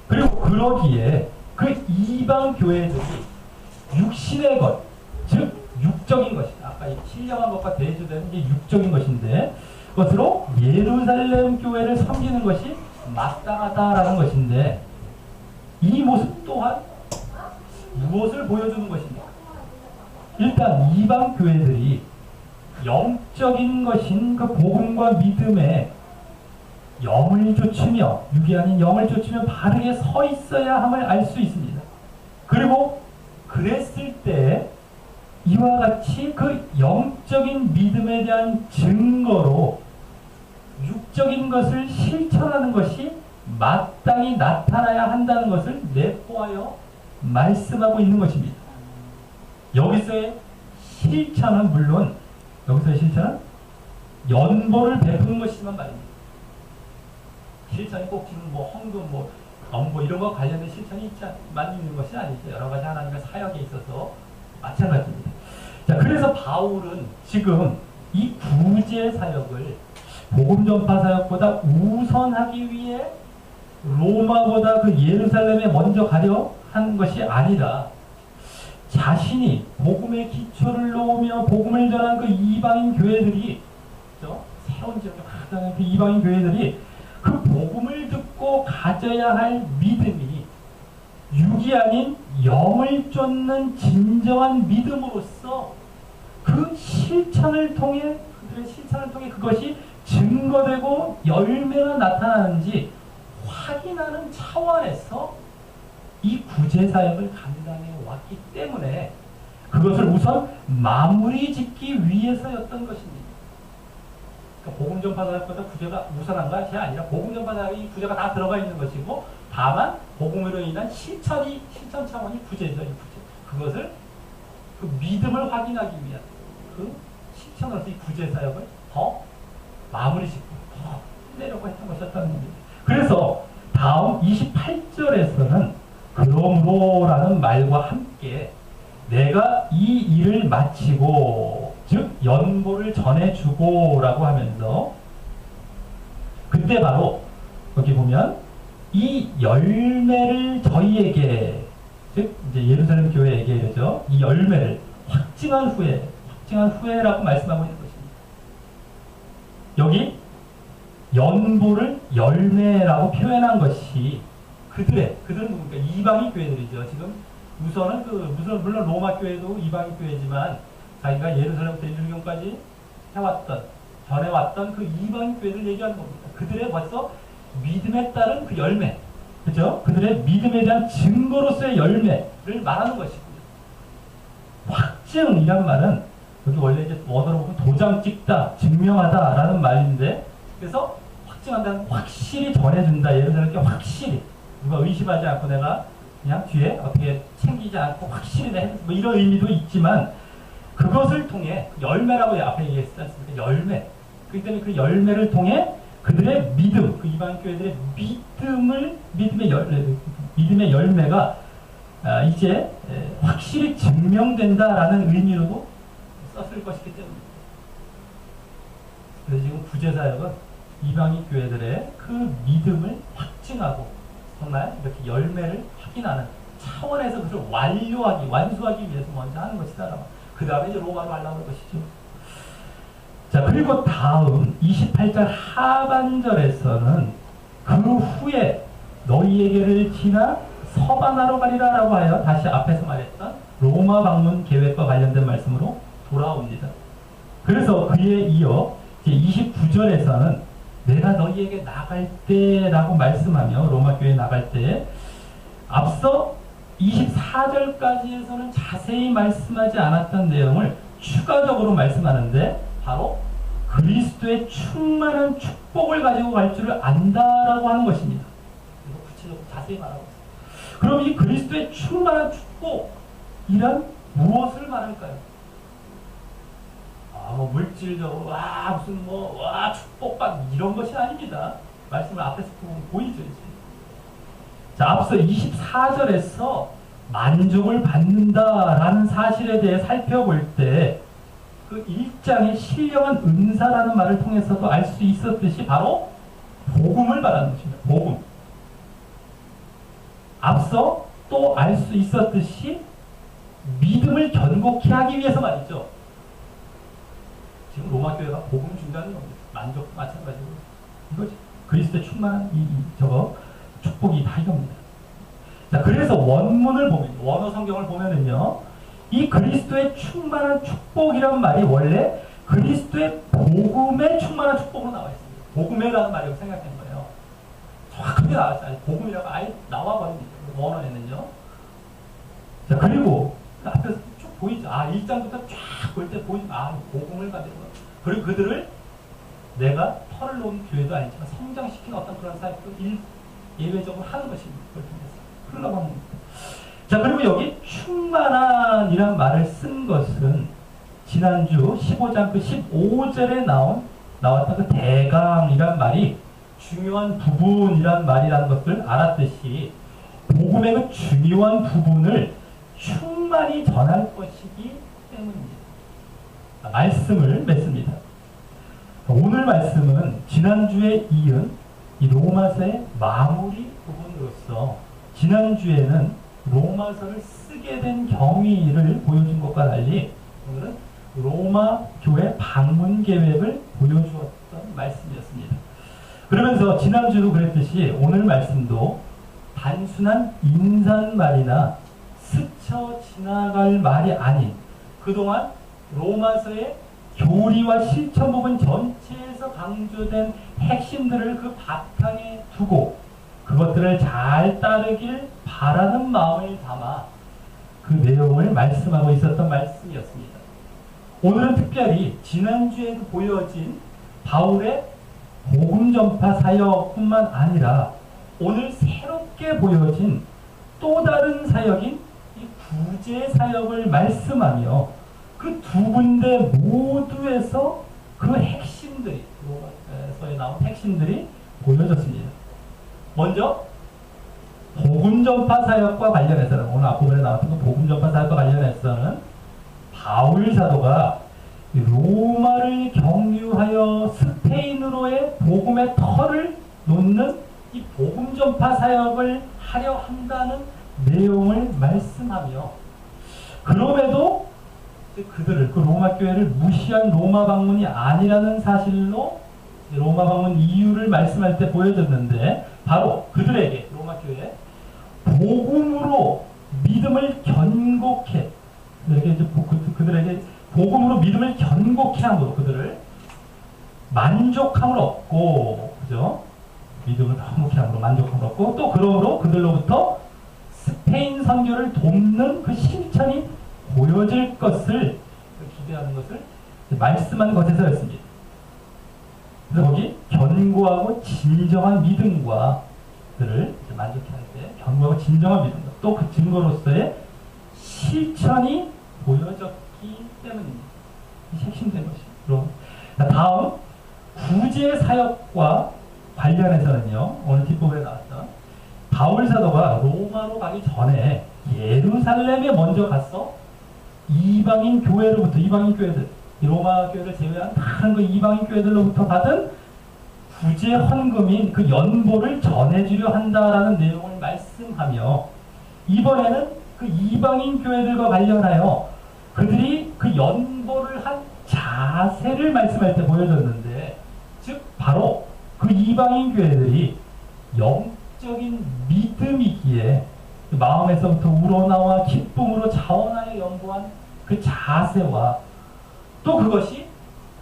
그리고 그러기에 그 이방 교회들이 육신의 것, 즉 육적인 것이다. 아까 이 신령한 것과 대조되는 게 육적인 것인데 그것으로 예루살렘 교회를 섬기는 것이 마땅하다라는 것인데 이 모습 또한 무엇을 보여주는 것입니까? 일단 이방 교회들이 영적인 것인 그 복음과 믿음에 영을 좇으며, 육이 아닌 영을 좇으며 바르게 서 있어야 함을 알 수 있습니다. 그리고 그랬을 때 이와 같이 그 영적인 믿음에 대한 증거로 육적인 것을 실천하는 것이 마땅히 나타나야 한다는 것을 내포하여 말씀하고 있는 것입니다. 여기서의 실천은 물론, 여기서의 실천은 연보를 베푸는 것이지만 말입니다. 실천이 꼭 지금 뭐 헌금, 뭐 엄보 이런 거 관련된 실천이 있지만 있는 것이 아니죠. 여러 가지 하나님의 사역에 있어서 마찬가지입니다. 자, 그래서 바울은 지금 이 구제 사역을 복음 전파 사역보다 우선하기 위해 로마보다 그 예루살렘에 먼저 가려 한 것이 아니라 자신이 복음의 기초를 놓으며 복음을 전한 그 이방인 교회들이, 새로운 지역에 가장 그 이방인 교회들이 그 복음을 듣고 가져야 할 믿음이 육이 아닌 영을 쫓는 진정한 믿음으로써 그 실천을 통해, 그들의 실천을 통해 그것이 증거되고 열매가 나타나는지 확인하는 차원에서 이 구제사역을 감당해 왔기 때문에 그것을 우선 마무리 짓기 위해서였던 것입니다. 그러니까 복음 전파 사역보다 구제가 우선한 것이 아니라 복음 전파 사역이 구제가 다 들어가 있는 것이고, 다만 복음으로 인한 실천 차원이 구제죠. 이 구제. 그것을 그 믿음을 확인하기 위한 그 실천으로서 이 구제 사역을 더 마무리 짓고 더 끝내려고 했던 것이었다는 겁니다. 그래서 다음 28절에서는 그러므로라는 말과 함께 내가 이 일을 마치고, 즉 연보를 전해주고 라고 하면서, 그때 바로 여기 보면 이 열매를 저희에게, 즉 이제 예루살렘 교회에게 이러죠. 이 열매를 확증한 후에라고 말씀하고 있는 것입니다. 여기 연보를 열매라고 표현한 것이 그들은 누굽니까? 이방인 교회들이죠. 지금 우선은 물론 로마 교회도 이방인 교회지만 자기가 예루살렘부터 일중경까지 전해왔던 그 이방인 교회를 얘기하는 겁니다. 그들의 벌써 믿음에 따른 그 열매, 그죠? 그들의 믿음에 대한 증거로서의 열매를 말하는 것이고요. 확증이란 말은 여기 원래 이제 원어로 보면 도장 찍다, 증명하다라는 말인데, 그래서 확증한다는 확실히 전해준다. 예루살렘께 확실히 누가 의심하지 않고 내가 그냥 뒤에 어떻게 챙기지 않고 확실히 뭐 이런 의미도 있지만, 그것을 통해 열매라고 앞에 얘기했지 않습니까? 열매. 그렇기 때문에 그 열매를 통해 그들의 믿음, 그 이방 교회들의 믿음의 열매가 이제 확실히 증명된다라는 의미로도 썼을 것이기 때문입니다. 그래서 지금 구제사역은 이방인 교회들의 그 믿음을 확증하고 정말 이렇게 열매를 확인하는 차원에서 그것을 완수하기 위해서 먼저 하는 것이다. 그 다음에 이제 로마로 하려는 것이죠. 자, 그리고 다음 28절 하반절에서는 그 후에 너희에게를 지나 서바나로 가리라 라고 하여 다시 앞에서 말했던 로마 방문 계획과 관련된 말씀으로 돌아옵니다. 그래서 그에 이어 이제 29절에서는 내가 너희에게 나갈 때라고 말씀하며 로마 교회에 나갈 때, 앞서 24절까지에서는 자세히 말씀하지 않았던 내용을 추가적으로 말씀하는데, 바로 그리스도의 충만한 축복을 가지고 갈 줄을 안다라고 하는 것입니다. 그래서 구체적으로 자세히 말하고 있습니다. 그럼 이 그리스도의 충만한 축복이란 무엇을 말할까요? 뭐 물질적으로 무슨 축복받 이런 것이 아닙니다. 말씀을 앞에서 보이죠. 이제. 자, 앞서 24절에서 만족을 받는다라는 사실에 대해 살펴볼 때, 그 1장의 신령한 은사라는 말을 통해서도 알 수 있었듯이 바로 복음을 말하는 것입니다. 복음. 앞서 또 알 수 있었듯이 믿음을 견고케 하기 위해서 말이죠. 지금 로마 교회가 복음 준다는 겁니다. 만족도 마찬가지고 이거지. 그리스도의 충만한 축복이 다 이겁니다. 자, 그래서 원문을 보면, 원어 성경을 보면은요, 이 그리스도의 충만한 축복이란 말이 원래 그리스도의 복음의 충만한 축복으로 나와 있습니다. 복음이라는 말이라고 생각된 거예요. 정확하게 나왔어요. 복음이라고 아예 나와버립니다. 원어에는요. 자, 그리고 앞에서 쭉 보이죠. 1장부터 쫙 볼 때 보이죠. 복음을 가지고. 그리고 그들을 내가 털을 놓은 교회도 아니지만 성장시키는 어떤 그런 사역도 예외적으로 하는 것입니다. 그걸 통해서 흘러가는 겁니다. 자, 그리고 여기 충만한이란 말을 쓴 것은 지난주 15장 그 15절에 나왔던 그 대강이란 말이 중요한 부분이란 말이라는 것을 알았듯이, 복음의 그 중요한 부분을 충만히 전할 것이기 때문입니다. 말씀을 맺습니다. 오늘 말씀은 지난주에 이은 이 로마서의 마무리 부분으로서, 지난주에는 로마서를 쓰게 된 경위를 보여준 것과 달리 오늘은 로마 교회 방문 계획을 보여주었던 말씀이었습니다. 그러면서 지난주도 그랬듯이 오늘 말씀도 단순한 인사말이나 스쳐 지나갈 말이 아닌, 그동안 로마서의 교리와 실천 부분 전체에서 강조된 핵심들을 그 바탕에 두고 그것들을 잘 따르길 바라는 마음을 담아 그 내용을 말씀하고 있었던 말씀이었습니다. 오늘은 특별히 지난주에도 보여진 바울의 복음 전파 사역뿐만 아니라 오늘 새롭게 보여진 또 다른 사역인 이 구제 사역을 말씀하며 그 두 군데 모두에서 그 핵심들이, 로마서에 나온 핵심들이 보여졌습니다. 먼저 복음 전파 사역과 관련해서는 오늘 앞부분에 나왔던 그 복음 전파 사역과 관련해서는 바울 사도가 로마를 경유하여 스페인으로의 복음의 터를 놓는 이 복음 전파 사역을 하려 한다는 내용을 말씀하며, 그럼에도 그들을, 그 로마 교회를 무시한 로마 방문이 아니라는 사실로 로마 방문 이유를 말씀할 때 보여줬는데, 바로 그들에게, 로마 교회 복음으로 믿음을 견고케, 그들에게 복음으로 믿음을 견고케 함으로 그들을 만족함을 얻고, 그죠? 믿음을 견고케 함으로 만족함을 얻고, 또 그러므로 그들로부터 스페인 선교를 돕는 그 실천이 보여질 것을 기대하는 것을 말씀한 것에서였습니다. 그래서 거기 견고하고 진정한 믿음과 그들을 만족해 할 때 견고하고 진정한 믿음과 또 그 증거로서의 실천이 보여졌기 때문입니다. 이 핵심된 것이죠. 다음 구제 사역과 관련해서는요, 오늘 뒷부분에 나왔던 바울 사도가 로마로 가기 전에 예루살렘에 먼저 가서 이방인 교회로부터, 이방인 교회들, 로마 교회를 제외한 다른 그 이방인 교회들로부터 받은 구제 헌금인 그 연보를 전해주려 한다라는 내용을 말씀하며, 이번에는 그 이방인 교회들과 관련하여 그들이 그 연보를 한 자세를 말씀할 때 보여줬는데, 즉 바로 그 이방인 교회들이 영적인 믿음이기에 마음에서부터 우러나와 기쁨으로 자원하여 연보한 그 자세와, 또 그것이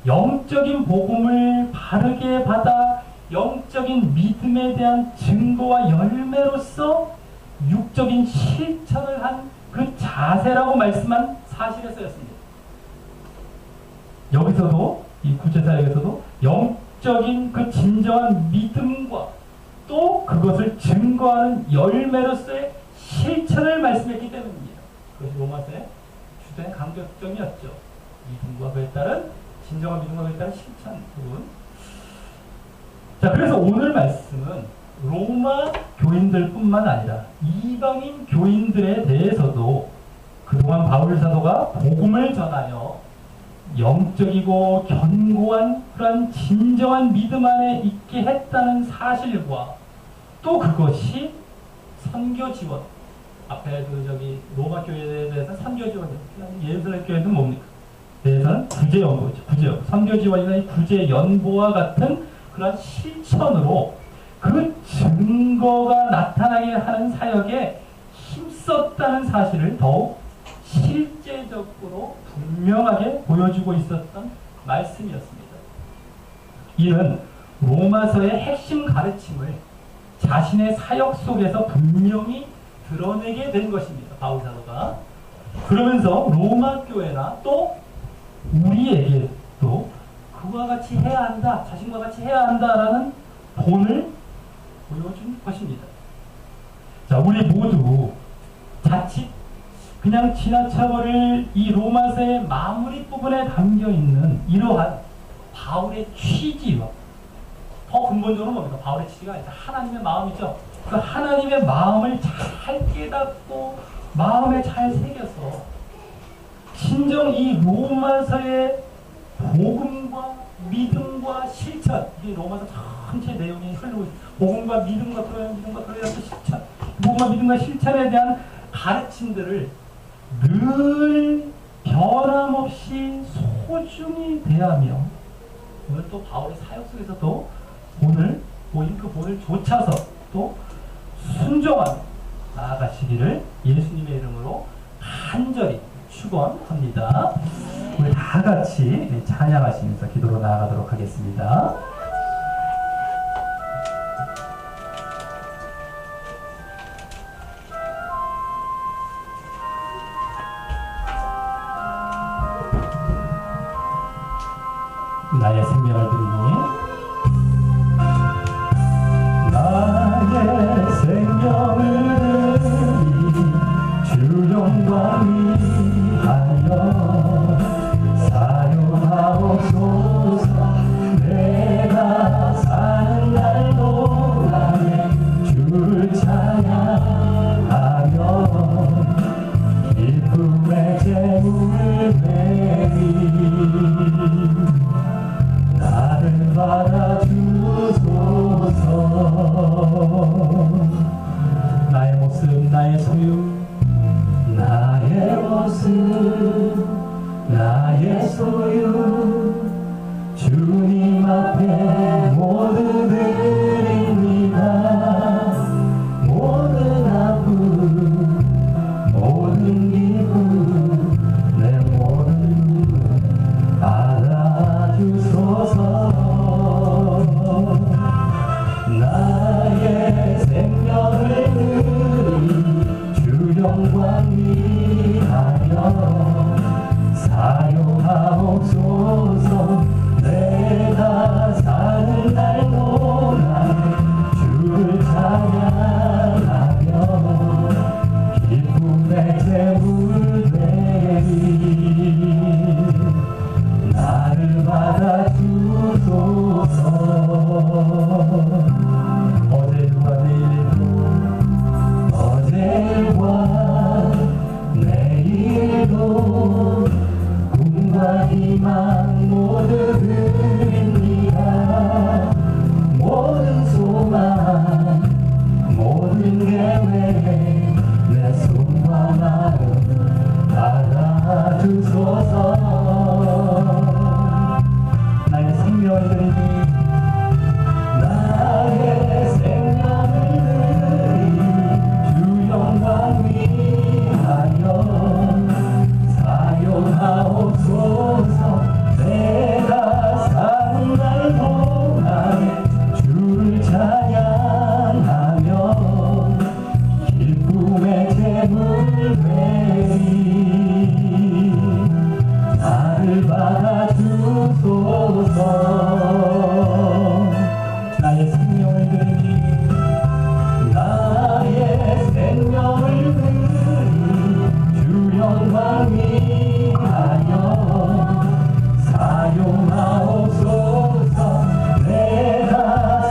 영적인 복음을 바르게 받아 영적인 믿음에 대한 증거와 열매로서 육적인 실천을 한 그 자세라고 말씀한 사실에 쓰였습니다. 여기서도, 이 구제사역에서도 영적인 그 진정한 믿음과 또 그것을 증거하는 열매로서의 실천을 말씀했기 때문입니다. 그것이 로마서의 주된 강조점이었죠. 믿음과 그에 따른, 진정한 믿음과 그에 따른 실천 부분. 자, 그래서 오늘 말씀은 로마 교인들 뿐만 아니라 이방인 교인들에 대해서도 그동안 바울 사도가 복음을 전하여 영적이고 견고한 그런 진정한 믿음 안에 있게 했다는 사실과, 또 그것이 선교 지원, 앞에 로마 교회에 대해서 선교 지원, 예루살렘 교회는 뭡니까? 대해서는 구제 연보죠. 구제, 선교 지원이나 이 구제 연보와 같은 그런 실천으로 그 증거가 나타나게 하는 사역에 힘썼다는 사실을 더욱 실제적으로 분명하게 보여주고 있었던 말씀이었습니다. 이는 로마서의 핵심 가르침을 자신의 사역 속에서 분명히 드러내게 된 것입니다. 바울 사도가. 그러면서 로마 교회나 또 우리에게도 그와 같이 해야 한다, 자신과 같이 해야 한다라는 본을 보여준 것입니다. 자, 우리 모두 자칫 그냥 지나쳐버릴 이 로마서의 마무리 부분에 담겨있는 이러한 바울의 취지와, 더 근본적으로 뭡니까? 바울의 취지가 하나님의 마음이죠. 그 하나님의 마음을 잘 깨닫고 마음에 잘 새겨서 진정 이 로마서의 복음과 믿음과 실천, 이 로마서 전체 내용이 흐르고 있습니다. 복음과 믿음과 그래서 실천, 복음과 믿음과 실천에 대한 가르침들을 늘 변함없이 소중히 대하며, 오늘 또 바울의 사역 속에서도 오늘 보인 그 본을 좇아서 또 순종하며 나아가시기를 예수님의 이름으로 간절히 축원합니다. 우리 다 같이 찬양하시면서 기도로 나아가도록 하겠습니다. 나의 생명을 드리니, 나의 생명을 드리니 주 영광 위하여 사용하옵소서. 내가 사는 날 동안에 주를 찬양하며 것은 나의 소유 주님 앞에 모두 드립니다. 모든 아픔 모든 기쁨 내 모든 받아주소서. 나의 생명을 드리 주 영광 위하여 사용하옵소서. 내가 사는 날 동안 주를 찬양하며 기쁨의 제물 되리. 나를 받아주소서. 어제와 내일도 어제와 내일도 꿈과 희망 모두 드립니다. 모든 소망 모든 계획 내 손과 마음 받아주소서. 나의 생명을 드리니 나의 생명을 드리 주 영광 위하여 사용하옵소서. 내가 사는 날 동안 주를 찬양하며 기쁨의 제물 되리. 나를 받아주소서. 나의 생명을 드리니 나의 생명을 드리 주 영광 위하여 사용하옵소서. 내가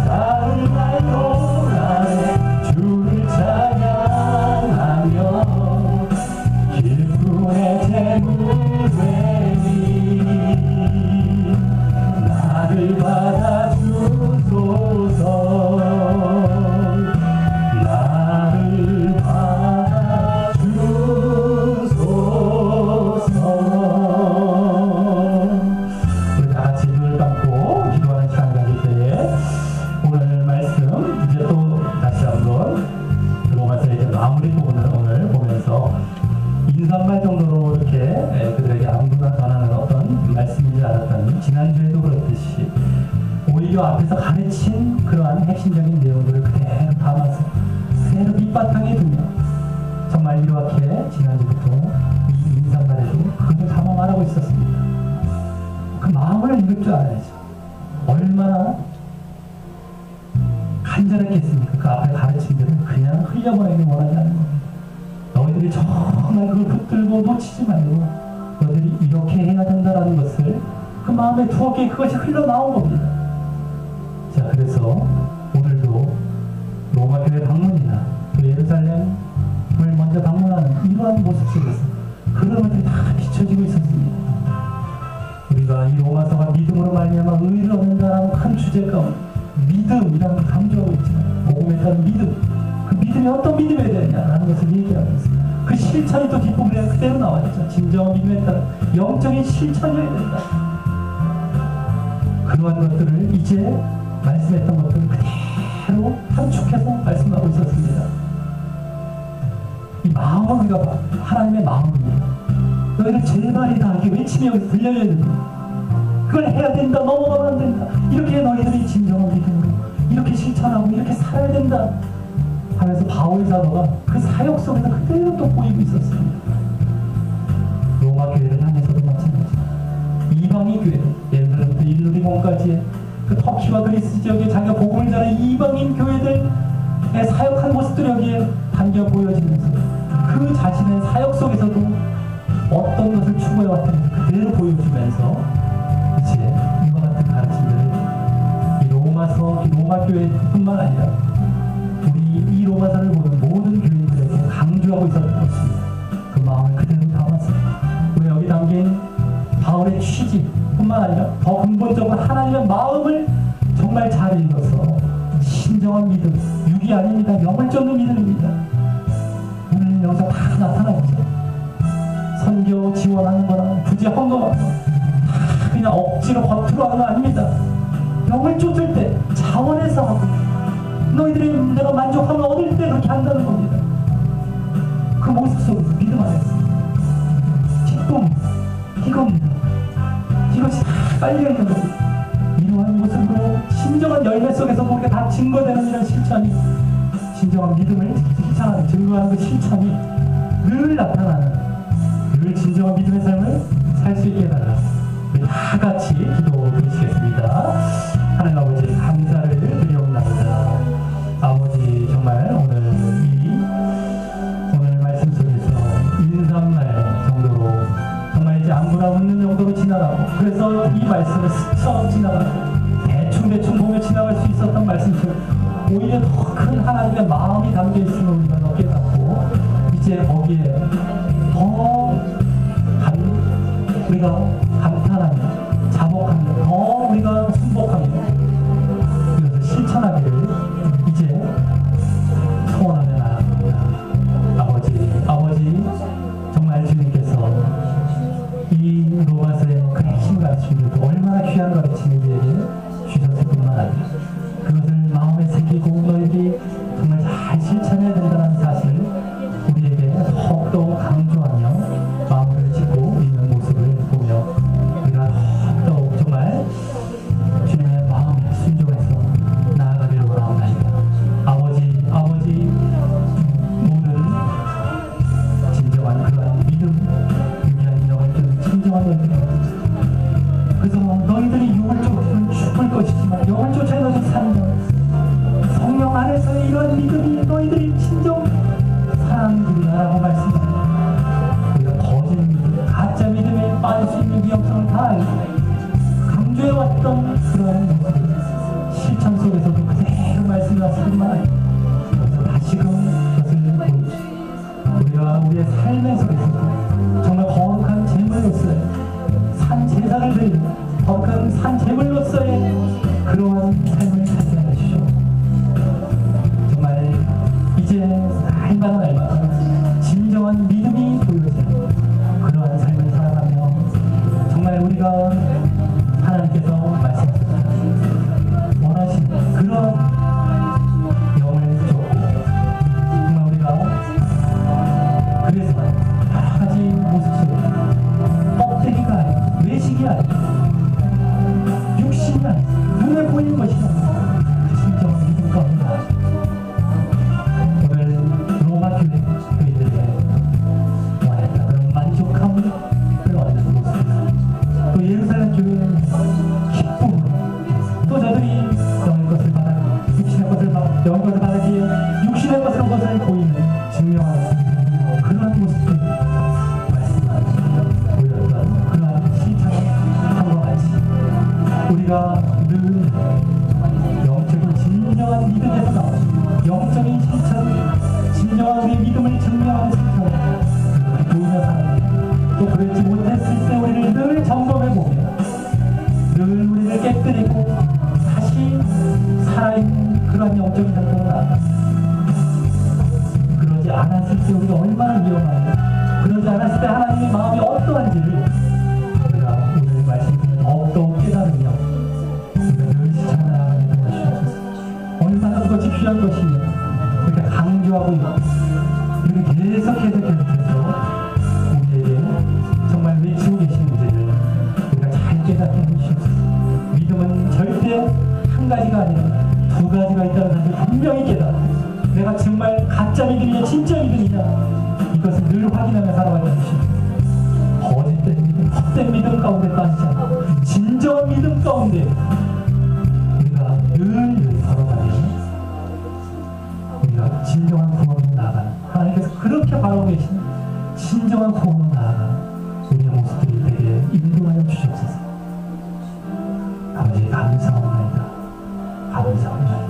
사는 날 동안 주를 찬양하며 기쁨의 제물 되리. 나를 받아주소서. 나를 받아주소서. 우리 다 같이 눈을 감고 기도하는 시간 가질 때에 오늘 말씀 이제 또 다시 한번 로마서 이제 마무리 부분을 오늘 보면서 인사말 정도로 이렇게 그들에게 아무나 전하는 어떤 말씀인지 알았더니 지난주에도 그렇듯이 오히려 앞에서 가르친 그러한 핵심적인 내용들을 그대로 담아서 그대로 밑바탕에 두며 정말 이렇게 지난주부터 이 인사말에도 그것을 담아 말하고 있었습니다. 그 마음을 읽을 줄 알아야죠. 얼마나 간절했겠습니까? 그 앞에 가르침들을 그냥 흘려보내기 원하지 않는 겁니다. 너희들이 정말 그걸 붙들고 놓치지 말고 너희들이 이렇게 해야 된다는 것을 그 마음에 두었기에 그것이 흘러나온 겁니다. 자, 그래서 오늘도 로마 교회 방문이나 또 예루살렘을 먼저 방문하는 이러한 모습 속에서 그런 것들이 다 비춰지고 있었습니다. 우리가 이 로마서가 믿음으로 말미암아 의를 얻는다는 큰 주제 가운데 믿음이라는 강조하고 있지만 복음에 따른 믿음, 그 믿음이 어떤 믿음이 되느냐라는 것을 얘기하고 있습니다. 그 실천이 또 뒷부분에 그대로 나와 있죠. 진정한 믿음에 따른 영적인 실천이어야 된다. 그러한 것들을 이제 말씀했던 것들을 그대로 함축해서 말씀하고 있었습니다. 이 마음을 우리가 봐. 하나님의 마음입니다. 너희들 제발이다 이렇게 외침이 여기서 들려야 됩니다. 그걸 해야 된다. 넘어가면 안 된다. 이렇게 너희들이 진정한 믿음으로 이렇게 실천하고 이렇게 살아야 된다 하면서 바울 사도가 그 사역 속에서 그대로 또 보이고 있었습니다. 로마 교회를 향해서도 마찬가지입니다. 이방인 교회, 예를 들어 일루리몬까지의 그 터키와 그리스 지역에 자기가 복음을 전하는 이방인 교회들의 사역한 모습들이 여기에 담겨 보여지면서 그 자신의 사역 속에서도 어떤 것을 추구해왔는지 그대로 보여주면서 이제 이와 같은 가르침들을 이 로마서, 이 로마 교회뿐만 아니라 우리 이 로마서를 보는 모든 교인들에게 강조하고 있었던 것입니다. 그 마음을 그대로 담아서 우리 여기 담긴 바울의 취지뿐만 아니라 더 근본적으로 하나님의 마음을 정말 잘 읽어서 신정한 믿음, 육이 아닙니다. 영을 쫓는 믿음입니다. 오늘 여기서 다 나타나죠. 선교 돈으로 지원하는 거나 굳이 헌금하는 거 그냥 억지로 겉으로 하는 거 아닙니다. 영을 쫓을 때 자원해서 하고 너희들이 내가 만족함을 얻을 때 그렇게 한다는 겁니다. 그 모습 속에서 믿음 안에서 기쁨 이겁니다. 이것이 다 깔려있는 겁니다. 이러한 모습으로 진정한 열매 속에서 우리가 다 증거되는 이런 실천이 진정한 믿음을 실천하는 증거하는 그 실천이 늘 나타나는 늘 진정한 믿음의 삶을 살 수 있게 해달라. 우리 다 같이 기도드리시겠습니다. 하나님 아버지 감사를 드리옵나이다. 아버지 정말 오늘 말씀 속에서 인사말 정도로 정말 이제 안부라 묻는 정도로 지나가고 그래서 이 말씀을 스쳐 지나가고 대충 보며 지나갈 수 있었던 말씀 속 오히려 더 큰 하나님의 마음이 담겨있음을 우리가 더 깨닫고 이제 거기에 더 우리가 감탄하며 자복하며 더 우리가 순복하며 이것을 실천하기를 이제 소원하며 나아갑니다. 아버지 정말 주님께서 이 로마서의 그 핵심 가르침들도 얼마나 귀한 가르침을 우리에게 주셨을 뿐만 아니라 그것을 마음에 새기고 너희들이 정말 잘 실천해야 된다는 사실을 우리에게 더욱더 강조하며 마음을 짓고 있는 모습을 보며 우리가 더욱 정말 주님의 마음에 순종해서 나아가기를 원하옵나이다. 아버지 모든 진정한 그러한 믿음 위한 영을 준 진정한 너희들 그래서 너희들이 육을 쫓으면 죽을 것이지만 영을 쫓아 너희 사는 성령 안에서의 이런 믿음이 너희들이 진정 사랑이라고 말씀합니다. 우리가 거짓 믿음, 가짜 믿음에 빠질 수 있는 위험성을 다 알고 강조해왔던 그런 모습을 실천 속에서도 그대로 말씀하실 뿐만 아니라 그래서 다시금 그것을 보여주시고 우리가 우리의 삶의 속에서도 정말 거룩한 제물로서의 산 제사를 드리는 거룩한 산 제물로서의 그러한 삶을 살게 하시오. 정말 이제 날마다 진정한 믿음이 보여지는 그러한 삶을 살아가며 정말 우리가 하나님께서 말씀하셨다 원하시는 그런 영을 줬고 정말 우리가 그래서 여러 가지 모습 속에 껍데기가 아니고 외식이 아니고 육신이 아니고 눈에 보이는 것이 아니고 진정한 믿음 가운데 오늘 로마 교인들의 원했던 그런 만족함을 얻는 모습이다. 또 예루살렘 교회는 기쁨으로 또 저들이 영의 것을 받아 육신의 것을 받았기에 육신의 것을 보이는 증명하는 그러한 모습들 말씀하시고 보였던 그러한 실천함과 같이 우리가 늘 영적인 진정한 믿음에서 나오는 영적인 실천 진정한 우리의 믿음을 증명하는 실천을 보이며 사는 또 그렇지 못했을 때 우리를 늘 점검해보며 늘 우리를 깨뜨리고 다시 살아있는 그런 영적인 상태로 나아가 그러지 않았을 때 우리가 얼마나 위험한가 그러지 않았을 때 하나님의 마음이 어떠한지를 우리가 오늘 말씀드리면 더욱더 깨달으며 우리가 늘 실천하게 되는 것이옵소서. 얼마나 그것이 필요한 것이며 이렇게 강조하고 있고 이렇게 계속해서 우리에게 정말 외치고 계시는지를 우리가 잘 깨닫게 해주시옵소서. 믿음은 절대 한 가지가 아니라 두 가지가 있다는 사실을 분명히 깨닫고 내가 정말 가짜 믿음이냐 진짜 믿음이냐 이것을 늘 확인하며 살아가게 해주시옵소서. 거짓된 믿음, 헛된 믿음 가운데 빠지지 않고 진정한 믿음 가운데 우리가 늘 걸어가며 우리가 진정한 구원으로 나아가는 하나님께서 그렇게 바라보고 계시는 진정한 구원으로 나아가는 우리의 모습들이 되게 인도하여 주시옵소서. 아버지 감사합니다. 감사합니다.